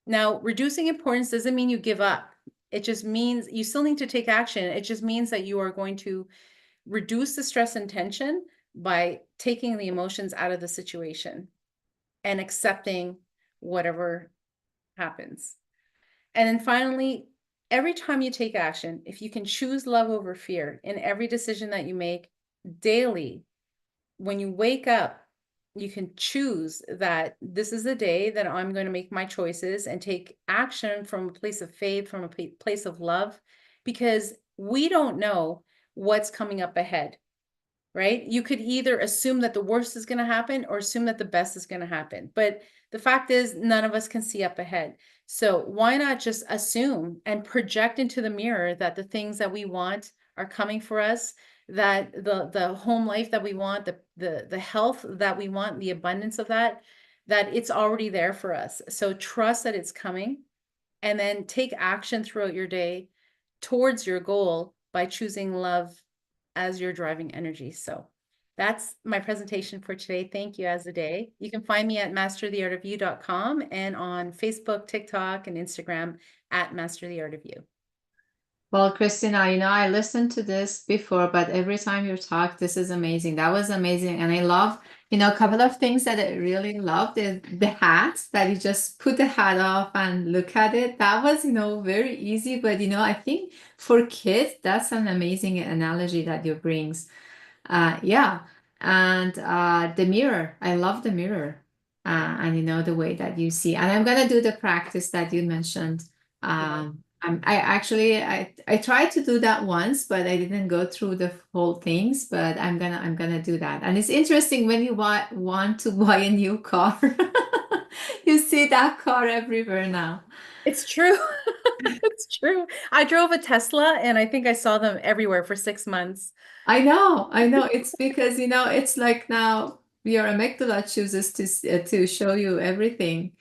Now, reducing importance doesn't mean you give up. It just means you still need to take action. It just means that you are going to reduce the stress and tension by taking the emotions out of the situation and accepting whatever happens. And then finally, every time you take action, if you can choose love over fear in every decision that you make daily, when you wake up, you can choose that this is the day that I'm going to make my choices and take action from a place of faith, from a place of love, because we don't know what's coming up ahead, right? You could either assume that the worst is going to happen or assume that the best is going to happen. But the fact is, none of us can see up ahead. So why not just assume and project into the mirror that the things that we want are coming for us, that the home life that we want, the health that we want, the abundance of that it's already there for us. So trust that it's coming, and then take action throughout your day towards your goal by choosing love as your driving energy. So that's my presentation for today. Thank you, as a day. You can find me at mastertheartofyou.com and on Facebook, TikTok, and Instagram at Master the Art of You. Well, Christina, you know, I listened to this before, but every time you talk, this is amazing. That was amazing. And I love, you know, a couple of things that I really loved is the hat, that you just put the hat off and look at it. That was, you know, very easy. But, you know, I think for kids, that's an amazing analogy that you brings. Yeah. And the mirror, I love the mirror. And, you know, the way that you see. And I'm going to do the practice that you mentioned. I actually I tried to do that once, but I didn't go through the whole things. But I'm gonna do that. And it's interesting when you want to buy a new car, you see that car everywhere now. It's true. It's true. I drove a Tesla and I think I saw them everywhere for 6 months. I know. It's because, you know, it's like now your amygdala chooses to show you everything.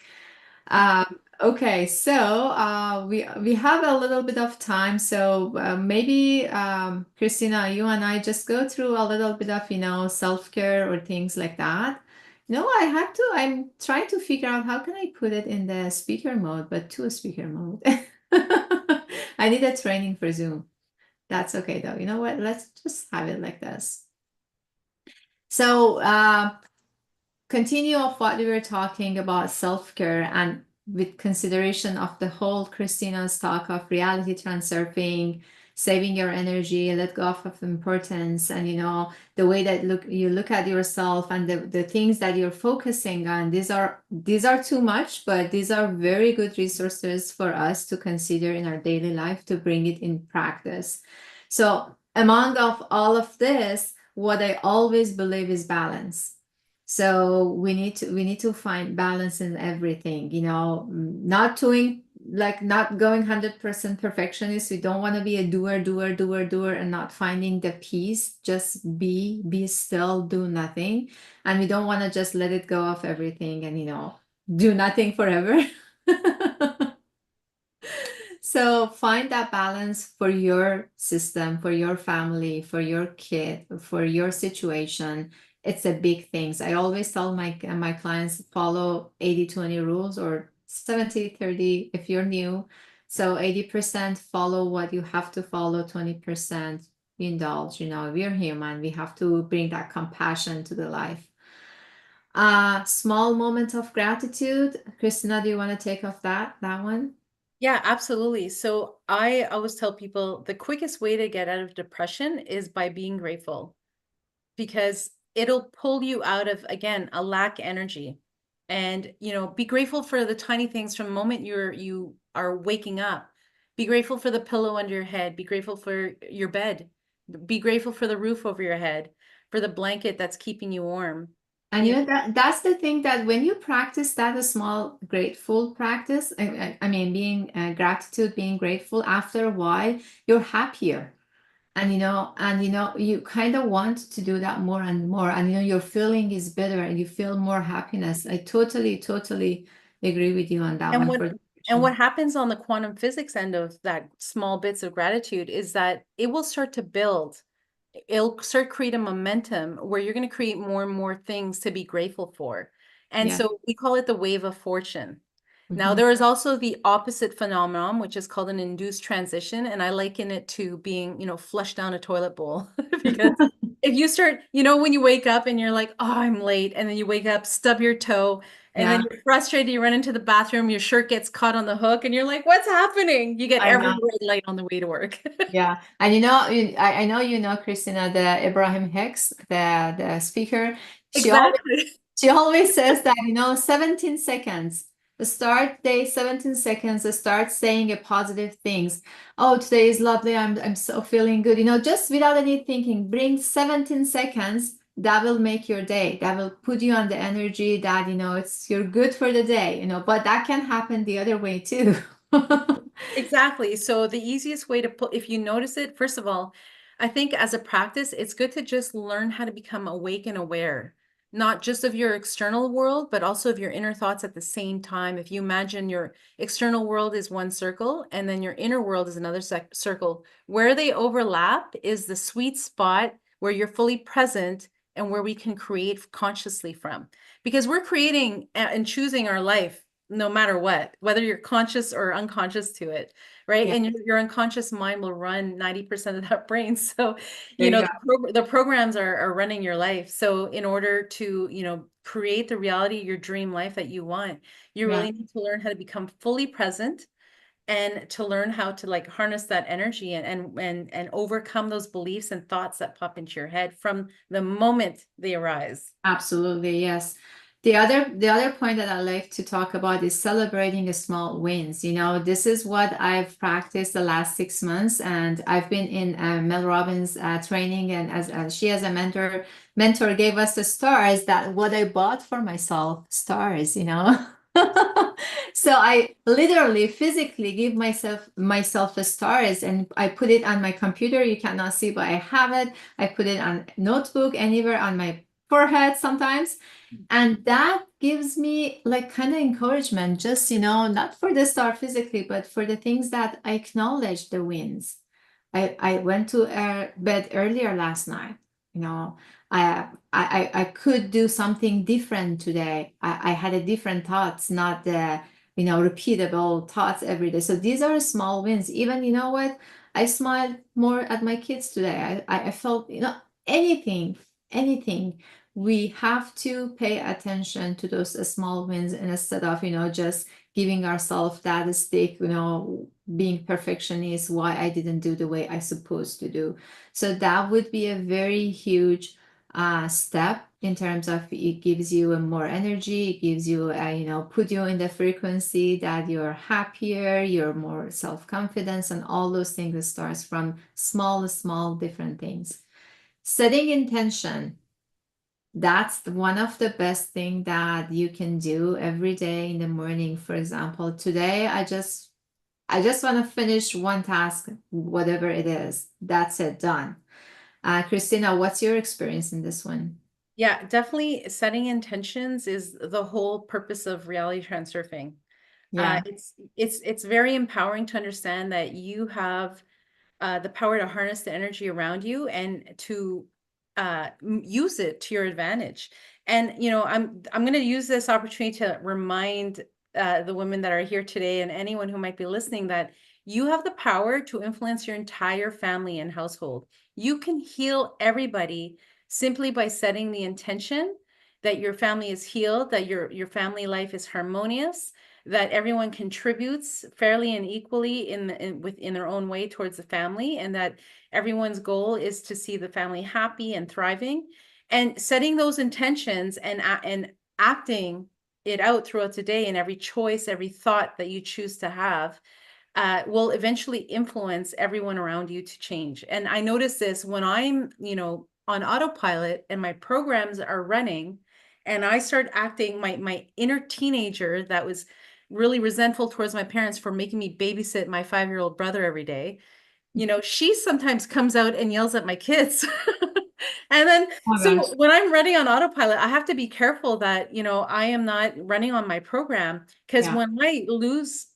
Okay, so we have a little bit of time, so maybe Christina, you and I just go through a little bit of, you know, self-care or things like that. No, I'm trying to figure out how can I put it in the speaker mode, but to a speaker mode. I need a training for Zoom. That's okay though. You know what? Let's just have it like this. So continue of what we were talking about self-care, and with consideration of the whole Christina's talk of reality transurfing, saving your energy, let go of importance, and, you know, the way that you look at yourself and the things that you're focusing on. These are too much, but these are very good resources for us to consider in our daily life to bring it in practice. So among of all of this, what I always believe is balance. So we need to find balance in everything, not doing like not going 100% perfectionist. We don't want to be a doer, and not finding the peace. Just be still, do nothing. And we don't want to just let it go of everything and, do nothing forever. So find that balance for your system, for your family, for your kid, for your situation. It's a big thing. I always tell my clients follow 80-20 rules, or 70-30 if you're new. So 80% follow what you have to follow, 20% indulge. We're human. We have to bring that compassion to the life. Small moment of gratitude. Christina, do you want to take off that one? Yeah, absolutely. So I always tell people the quickest way to get out of depression is by being grateful, because it'll pull you out of, again, a lack energy. And, be grateful for the tiny things from the moment you are waking up. Be grateful for the pillow under your head. Be grateful for your bed. Be grateful for the roof over your head, for the blanket that's keeping you warm. And You know, that's the thing, that when you practice that a small grateful practice, I mean, being gratitude, being grateful, after a while, you're happier. And you kind of want to do that more and more. And your feeling is better and you feel more happiness. I totally agree with you on that and one what for the and question. what happens on the quantum physics end of that small bits of gratitude is that it will start to build. It'll start create a momentum where you're going to create more and more things to be grateful for. And Yeah. so we call it the wave of fortune. Now, Mhm. there is also the opposite phenomenon, which is called an induced transition. And I liken it to being, flushed down a toilet bowl. Because if you start, when you wake up and you're like, oh, I'm late. And then you wake up, stub your toe, and then Yeah, you're frustrated, you run into the bathroom, your shirt gets caught on the hook, and you're like, what's happening? You get I every know. red light on the way to work. Yeah, and I know Christina, the Abraham Hicks, the speaker. She always Exactly. She always says that, 17 seconds. Start day 17 seconds, start saying a positive things. Oh, today is lovely. I'm so feeling good. Just without any thinking, bring 17 seconds. That will make your day. That will put you on the energy that, you're good for the day, but that can happen the other way too. Exactly. So the easiest way to put, if you notice it, first of all, I think as a practice, it's good to just learn how to become awake and aware, not just of your external world, but also of your inner thoughts at the same time. If you imagine your external world is one circle and then your inner world is another circle, where they overlap is the sweet spot where you're fully present and where we can create consciously from. Because we're creating and choosing our life no matter what, whether you're conscious or unconscious to it, right? Yeah, And your unconscious mind will run 90% of that brain. So, there you go. the programs are running your life. So in order to, create the reality, your dream life that you want, you Yeah. really need to learn how to become fully present and to learn how to like harness that energy and overcome those beliefs and thoughts that pop into your head from the moment they arise. Absolutely, yes. The other point that I like to talk about is celebrating the small wins. This is what I've practiced the last 6 months, and I've been in Mel Robbins training, and as she as a mentor gave us the stars, that what I bought for myself, stars. So I literally physically give myself the stars, and I put it on my computer. You cannot see, but I have it. I put it on notebook, anywhere on my forehead sometimes. And that gives me like kind of encouragement, just, not for the star physically, but for the things that I acknowledge the wins. I went to bed earlier last night. I could do something different today. I had a different thoughts, not the, repeatable thoughts every day. So these are small wins. Even, what? I smiled more at my kids today. I felt, anything. We have to pay attention to those small wins instead of, just giving ourselves that stick, being perfectionist, why I didn't do the way I supposed to do. So that would be a very huge step in terms of it gives you a more energy, it gives you, put you in the frequency that you're happier, you're more self-confidence, and all those things that starts from small different things. Setting intention, that's one of the best thing that you can do every day in the morning. For example, today I just want to finish one task, whatever it is. That's it, done. Christina, what's your experience in this one? Yeah, definitely setting intentions is the whole purpose of reality transurfing. Yeah. It's very empowering to understand that you have the power to harness the energy around you and to use it to your advantage. And I'm going to use this opportunity to remind the women that are here today and anyone who might be listening that you have the power to influence your entire family and household. You can heal everybody simply by setting the intention that your family is healed, that your family life is harmonious, that everyone contributes fairly and equally within their own way towards the family, and that everyone's goal is to see the family happy and thriving. And setting those intentions and acting it out throughout the day, and every choice, every thought that you choose to have will eventually influence everyone around you to change. And I notice this when I'm, on autopilot and my programs are running, and I start acting my inner teenager that was really resentful towards my parents for making me babysit my 5-year-old brother every day. She sometimes comes out and yells at my kids. And then, Oh my so gosh. when I'm running on autopilot, I have to be careful that, I am not running on my program, because Yeah. when I lose,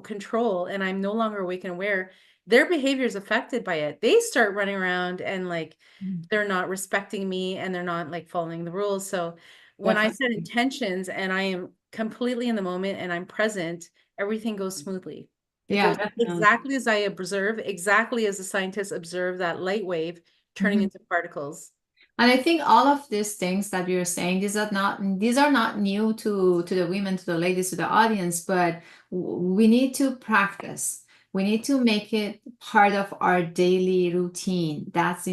control and I'm no longer awake and aware, their behavior is affected by it. They start running around and like Mm, they're not respecting me and they're not like following the rules. So when I set definitely. intentions and I am completely in the moment and I'm present, everything goes smoothly. It Yeah, goes definitely. exactly as I observe, exactly as the scientists observe that light wave turning Mhm. into particles. And I think all of these things that we are saying, these are not new to the women, to the ladies, to the audience, but we need to practice. We need to make it part of our daily routine. That's,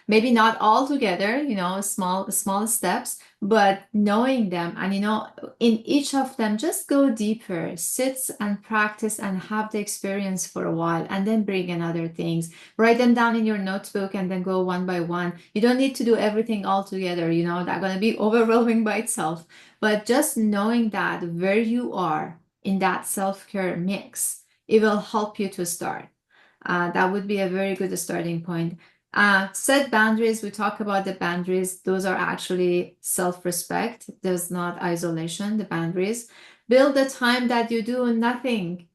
maybe not all together, small steps, but knowing them, and in each of them, just go deeper, sit and practice and have the experience for a while, and then bring in other things. Write them down in your notebook and then go one by one. You don't need to do everything all together, that's going to be overwhelming by itself. But just knowing that where you are in that self-care mix, it will help you to start. That would be a very good starting point. Set boundaries. We talk about the boundaries. Those are actually self-respect. There's not isolation, the boundaries. Build the time that you do nothing.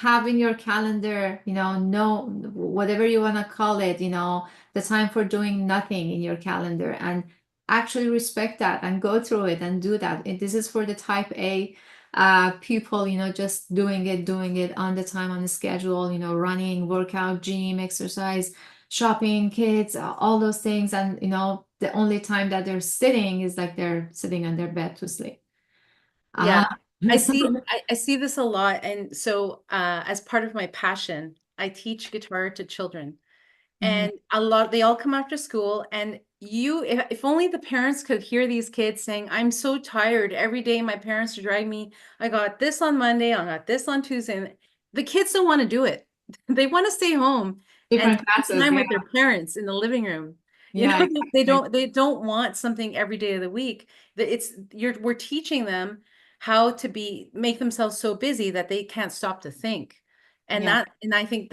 Have in your calendar, no, whatever you want to call it, the time for doing nothing in your calendar, and actually respect that and go through it and do that. This is for the type A people, just doing it on the time, on the schedule, running, workout, gym, exercise, shopping, kids, all those things. And, the only time that they're sitting is like they're sitting on their bed to sleep. Yeah, I So, see I see this a lot. And so as part of my passion, I teach guitar to children. mhm, And they all come after school, and if only the parents could hear these kids saying, I'm so tired. Every day my parents are dragging me. I got this on Monday, I got this on Tuesday. And the kids don't want to do it. They want to stay home and different spend classes, time yeah. with their parents in the living room. Yeah, They exactly. don't want something every day of the week. We're teaching them how to make themselves so busy that they can't stop to think. And Yeah. I think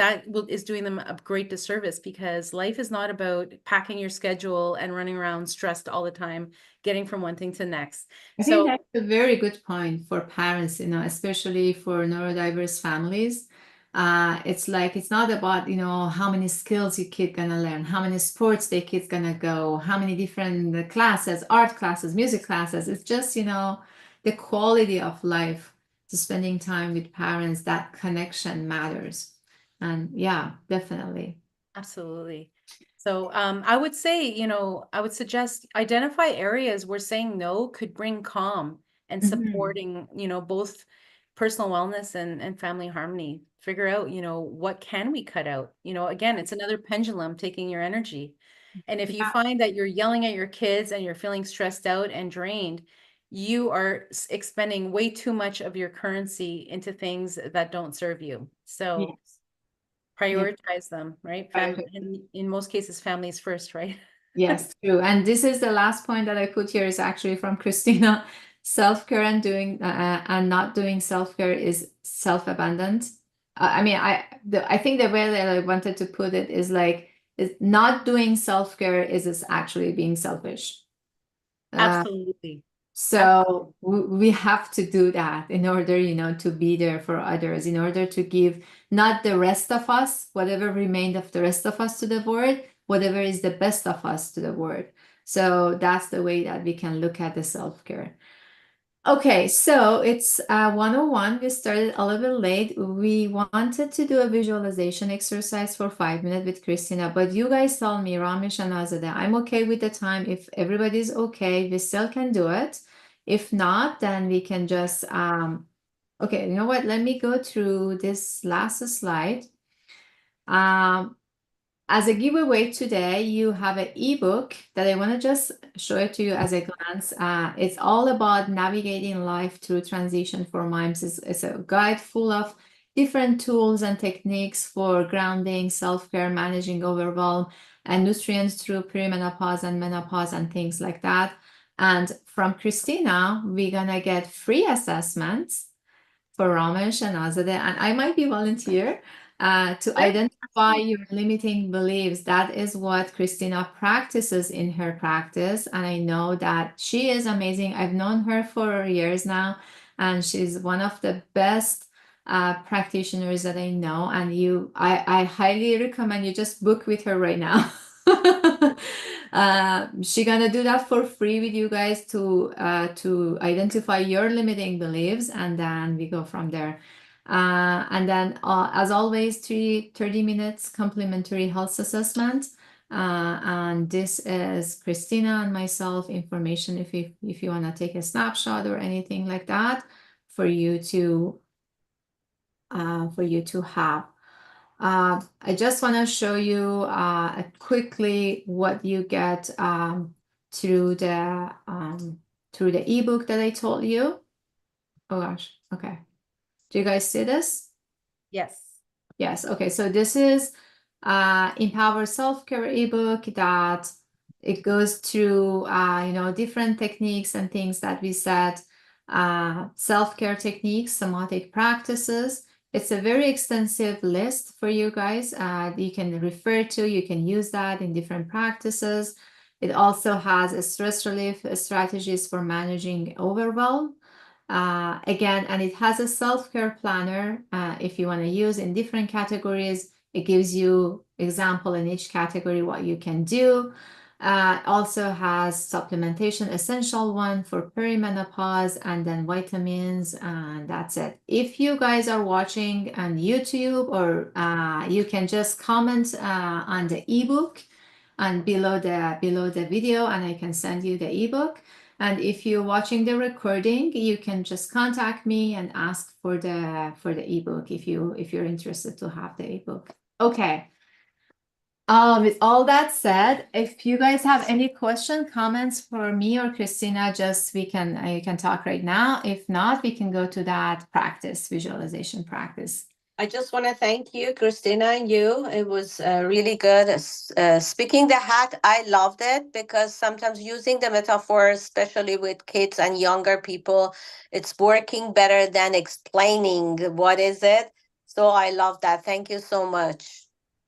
is doing them a great disservice, because life is not about packing your schedule and running around stressed all the time, getting from one thing to the next. I think So that's a very good point for parents, especially for neurodiverse families. It's like it's not about, how many skills your kid gonna learn, how many sports their kid's gonna go, how many different classes, art classes, music classes. It's just, the quality of life, to spending time with parents, that connection matters. And yeah, definitely. absolutely. So I would say, I would suggest identify areas where saying no could bring calm and Mhm. supporting, both personal wellness and family harmony. Figure out, what can we cut out? Again, it's another pendulum taking your energy. And if you Yeah. find that you're yelling at your kids and you're feeling stressed out and drained, you are expending way too much of your currency into things that don't serve you. So Yes. prioritize them, right? Right. In most cases, families first, right? Yes, true. And this is the last point that I put here is actually from Christina. Self-care and doing and not doing self-care is self-abandoned. I mean, I think the way that I wanted to put it is like is not doing self-care is actually being selfish. Absolutely. So we have to do that in order, to be there for others, in order to give not the rest of us, whatever remained of the rest of us to the world, whatever is the best of us to the world. So that's the way that we can look at the self-care. Okay, so it's 101. We started a little bit late. We wanted to do a visualization exercise for 5 minutes with Christina, but you guys told me, Ramesh and Azadeh, I'm okay with the time. If everybody's okay, we still can do it. If not, then we can just, okay, you know what? Let me go through this last slide. Um, as a giveaway today, you have an ebook that I want to just show it to you as a glance. It's all about navigating life through transition for moms. It's a guide full of different tools and techniques for grounding, self-care, managing overwhelm, and nutrients through perimenopause and menopause and things like that. And from Christina, we're gonna get free assessments for Ramesh and Azadeh, and I might be volunteer to identify your limiting beliefs. That is what Christina practices in her practice, and I know that she is amazing. I've known her for years now, and she's one of the best practitioners that I know. And I highly recommend you just book with her right now. She gonna do that for free with you guys to identify your limiting beliefs, and then we go from there. And then, as always, 30 minutes complimentary health assessment. And this is Christina and myself information if you want to take a snapshot or anything like that for you to have. I just want to show you quickly what you get through the ebook that I told you. Oh gosh, okay. Do you guys see this? Yes. Yes. Okay. So this is Empower Self-Care ebook that it goes through different techniques and things that we said, self-care techniques, somatic practices. It's a very extensive list for you guys. You can refer to, you can use that in different practices. It also has a stress relief strategies for managing overwhelm. Again, and it has a self-care planner if you want to use in different categories. It gives you example in each category what you can do. Also has supplementation essential one for perimenopause and then vitamins, and that's it. If you guys are watching on YouTube, or you can just comment on the ebook and below the video, and I can send you the ebook. And if you're watching the recording, you can just contact me and ask for the ebook if you're interested to have the ebook. Okay. With all that said, if you guys have any question, comments for me or Christina, just you can talk right now. If not, we can go to that visualization practice. I just want to thank you, Christina, and you. It was really good. Speaking the hat, I loved it because sometimes using the metaphor, especially with kids and younger people, it's working better than explaining what is it. So I love that. Thank you so much.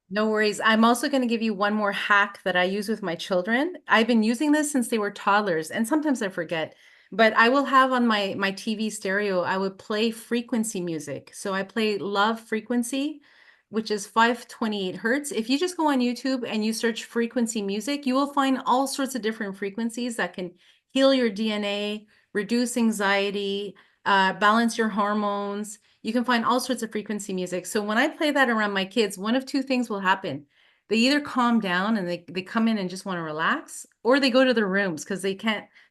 No worries. I'm also going to give you one more hack that I use with my children. I've been using this since they were toddlers, and sometimes I forget, but I will have on my TV stereo, I would play frequency music. So I play Love Frequency, which is 528 hertz. If you just go on YouTube and you search frequency music, you will find all sorts of different frequencies that can heal your DNA, reduce anxiety, balance your hormones. You can find all sorts of frequency music. So when I play that around my kids, one of two things will happen. they either calm down and they come in and just want to relax, or they go to their rooms because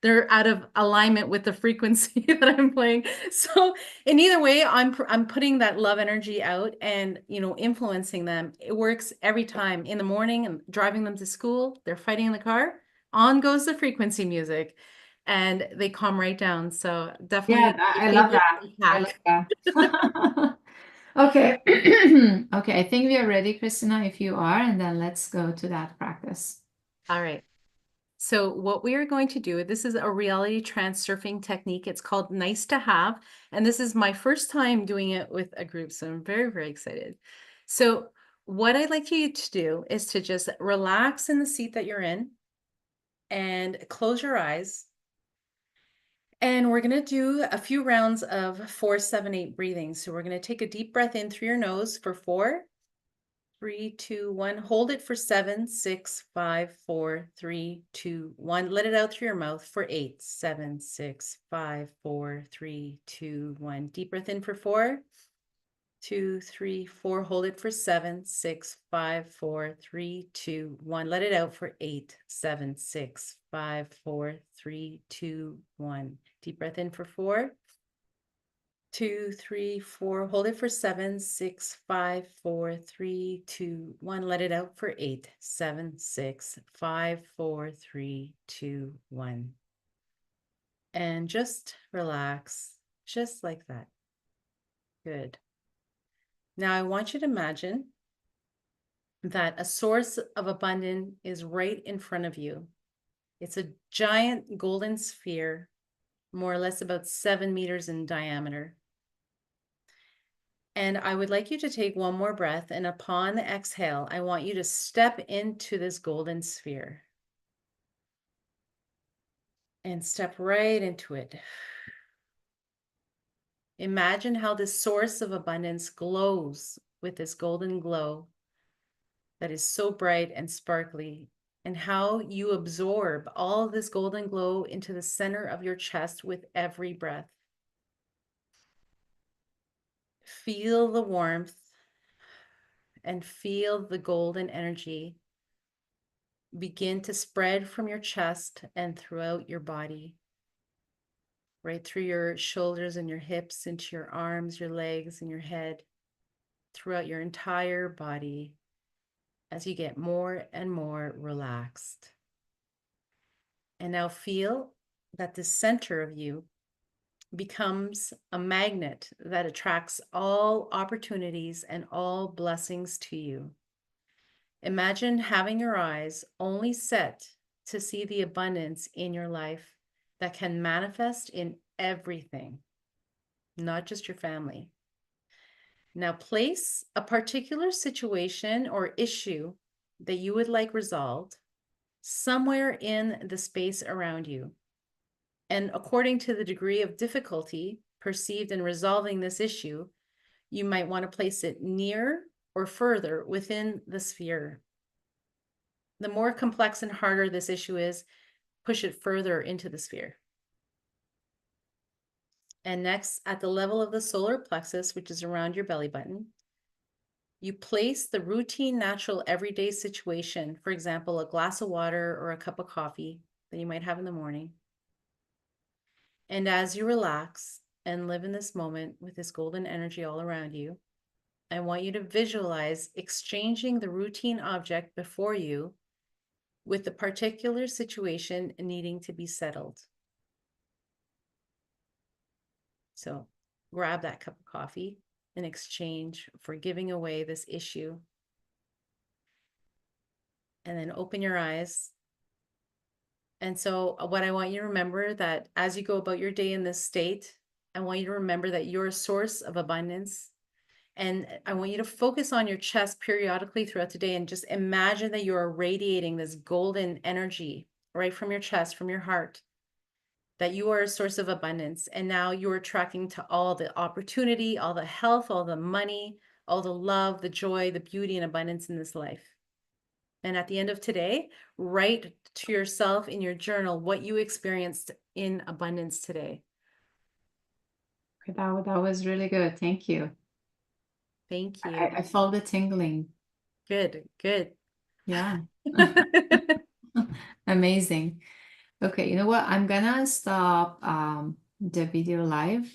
they're out of alignment with the frequency that I'm playing. So in either way, I'm putting that love energy out and, you know, influencing them. It works every time. In the morning, I'm driving them to school, they're fighting in the car, on goes the frequency music, and they calm right down. So Yeah, definitely my I love favorite that. I love hack. that. Okay. Okay, I think we are ready, Christina, if you are, and then let's go to that practice. All right. So what we are going to do, this is a reality transurfing technique. It's called Nice to Have. And this is my first time doing it with a group. So I'm very, very excited. So what I'd like you to do is to just relax in the seat that you're in and close your eyes. And we're going to do a few rounds of 4, 7, 8 breathing. So we're going to take a deep breath in through your nose for 4, 3, 2, 1. Hold it for 7, 6, 5, 4, 3, 2, 1. Let it out through your mouth for 8, 7, 6, 5, 4, 3, 2, 1. Deep breath in for 4, 2, 3, 4. Hold it for 7, 6, 5, 4, 3, 2, 1. Let it out for 8, 7, 6, 5, 4, 3, 2, 1. Deep breath in for 4, 2, 3, 4. Hold it for 7, 6, 5, 4, 3, 2, 1. Let it out for 8, 7, 6, 5, 4, 3, 2, 1. And just relax, just like that. Good. Now I want you to imagine that a source of abundance is right in front of you. It's a giant golden sphere, more or less about 7 meters in diameter. And I would like you to take one more breath, and upon the exhale, I want you to step into this golden sphere and step right into it. Imagine how this source of abundance glows with this golden glow that is so bright and sparkly, and how you absorb all of this golden glow into the center of your chest with every breath. Feel the warmth and feel the golden energy begin to spread from your chest and throughout your body, right through your shoulders and your hips, into your arms, your legs, and your head, throughout your entire body as you get more and more relaxed. And now feel that the center of you becomes a magnet that attracts all opportunities and all blessings to you. Imagine having your eyes only set to see the abundance in your life that can manifest in everything, not just your family. Now place a particular situation or issue that you would like resolved somewhere in the space around you. And according to the degree of difficulty perceived in resolving this issue, you might want to place it near or further within the sphere. The more complex and harder this issue is, push it further into the sphere. And next, at the level of the solar plexus, which is around your belly button, you place the routine, natural, everyday situation, for example, a glass of water or a cup of coffee that you might have in the morning. And as you relax and live in this moment with this golden energy all around you, I want you to visualize exchanging the routine object before you with the particular situation needing to be settled. So grab that cup of coffee in exchange for giving away this issue. And then open your eyes. And so what I want you to remember, that as you go about your day in this state, I want you to remember that you're a source of abundance. And I want you to focus on your chest periodically throughout the day and just imagine that you're radiating this golden energy right from your chest, from your heart, that you are a source of abundance. And now you're attracting to all the opportunity, all the health, all the money, all the love, the joy, the beauty, and abundance in this life. And at the end of today, write to yourself in your journal what you experienced in abundance today. Okay, that was really good. Thank you. Thank you. I felt the tingling. Good, good. Yeah. Amazing. Okay, you know what? I'm gonna stop the video live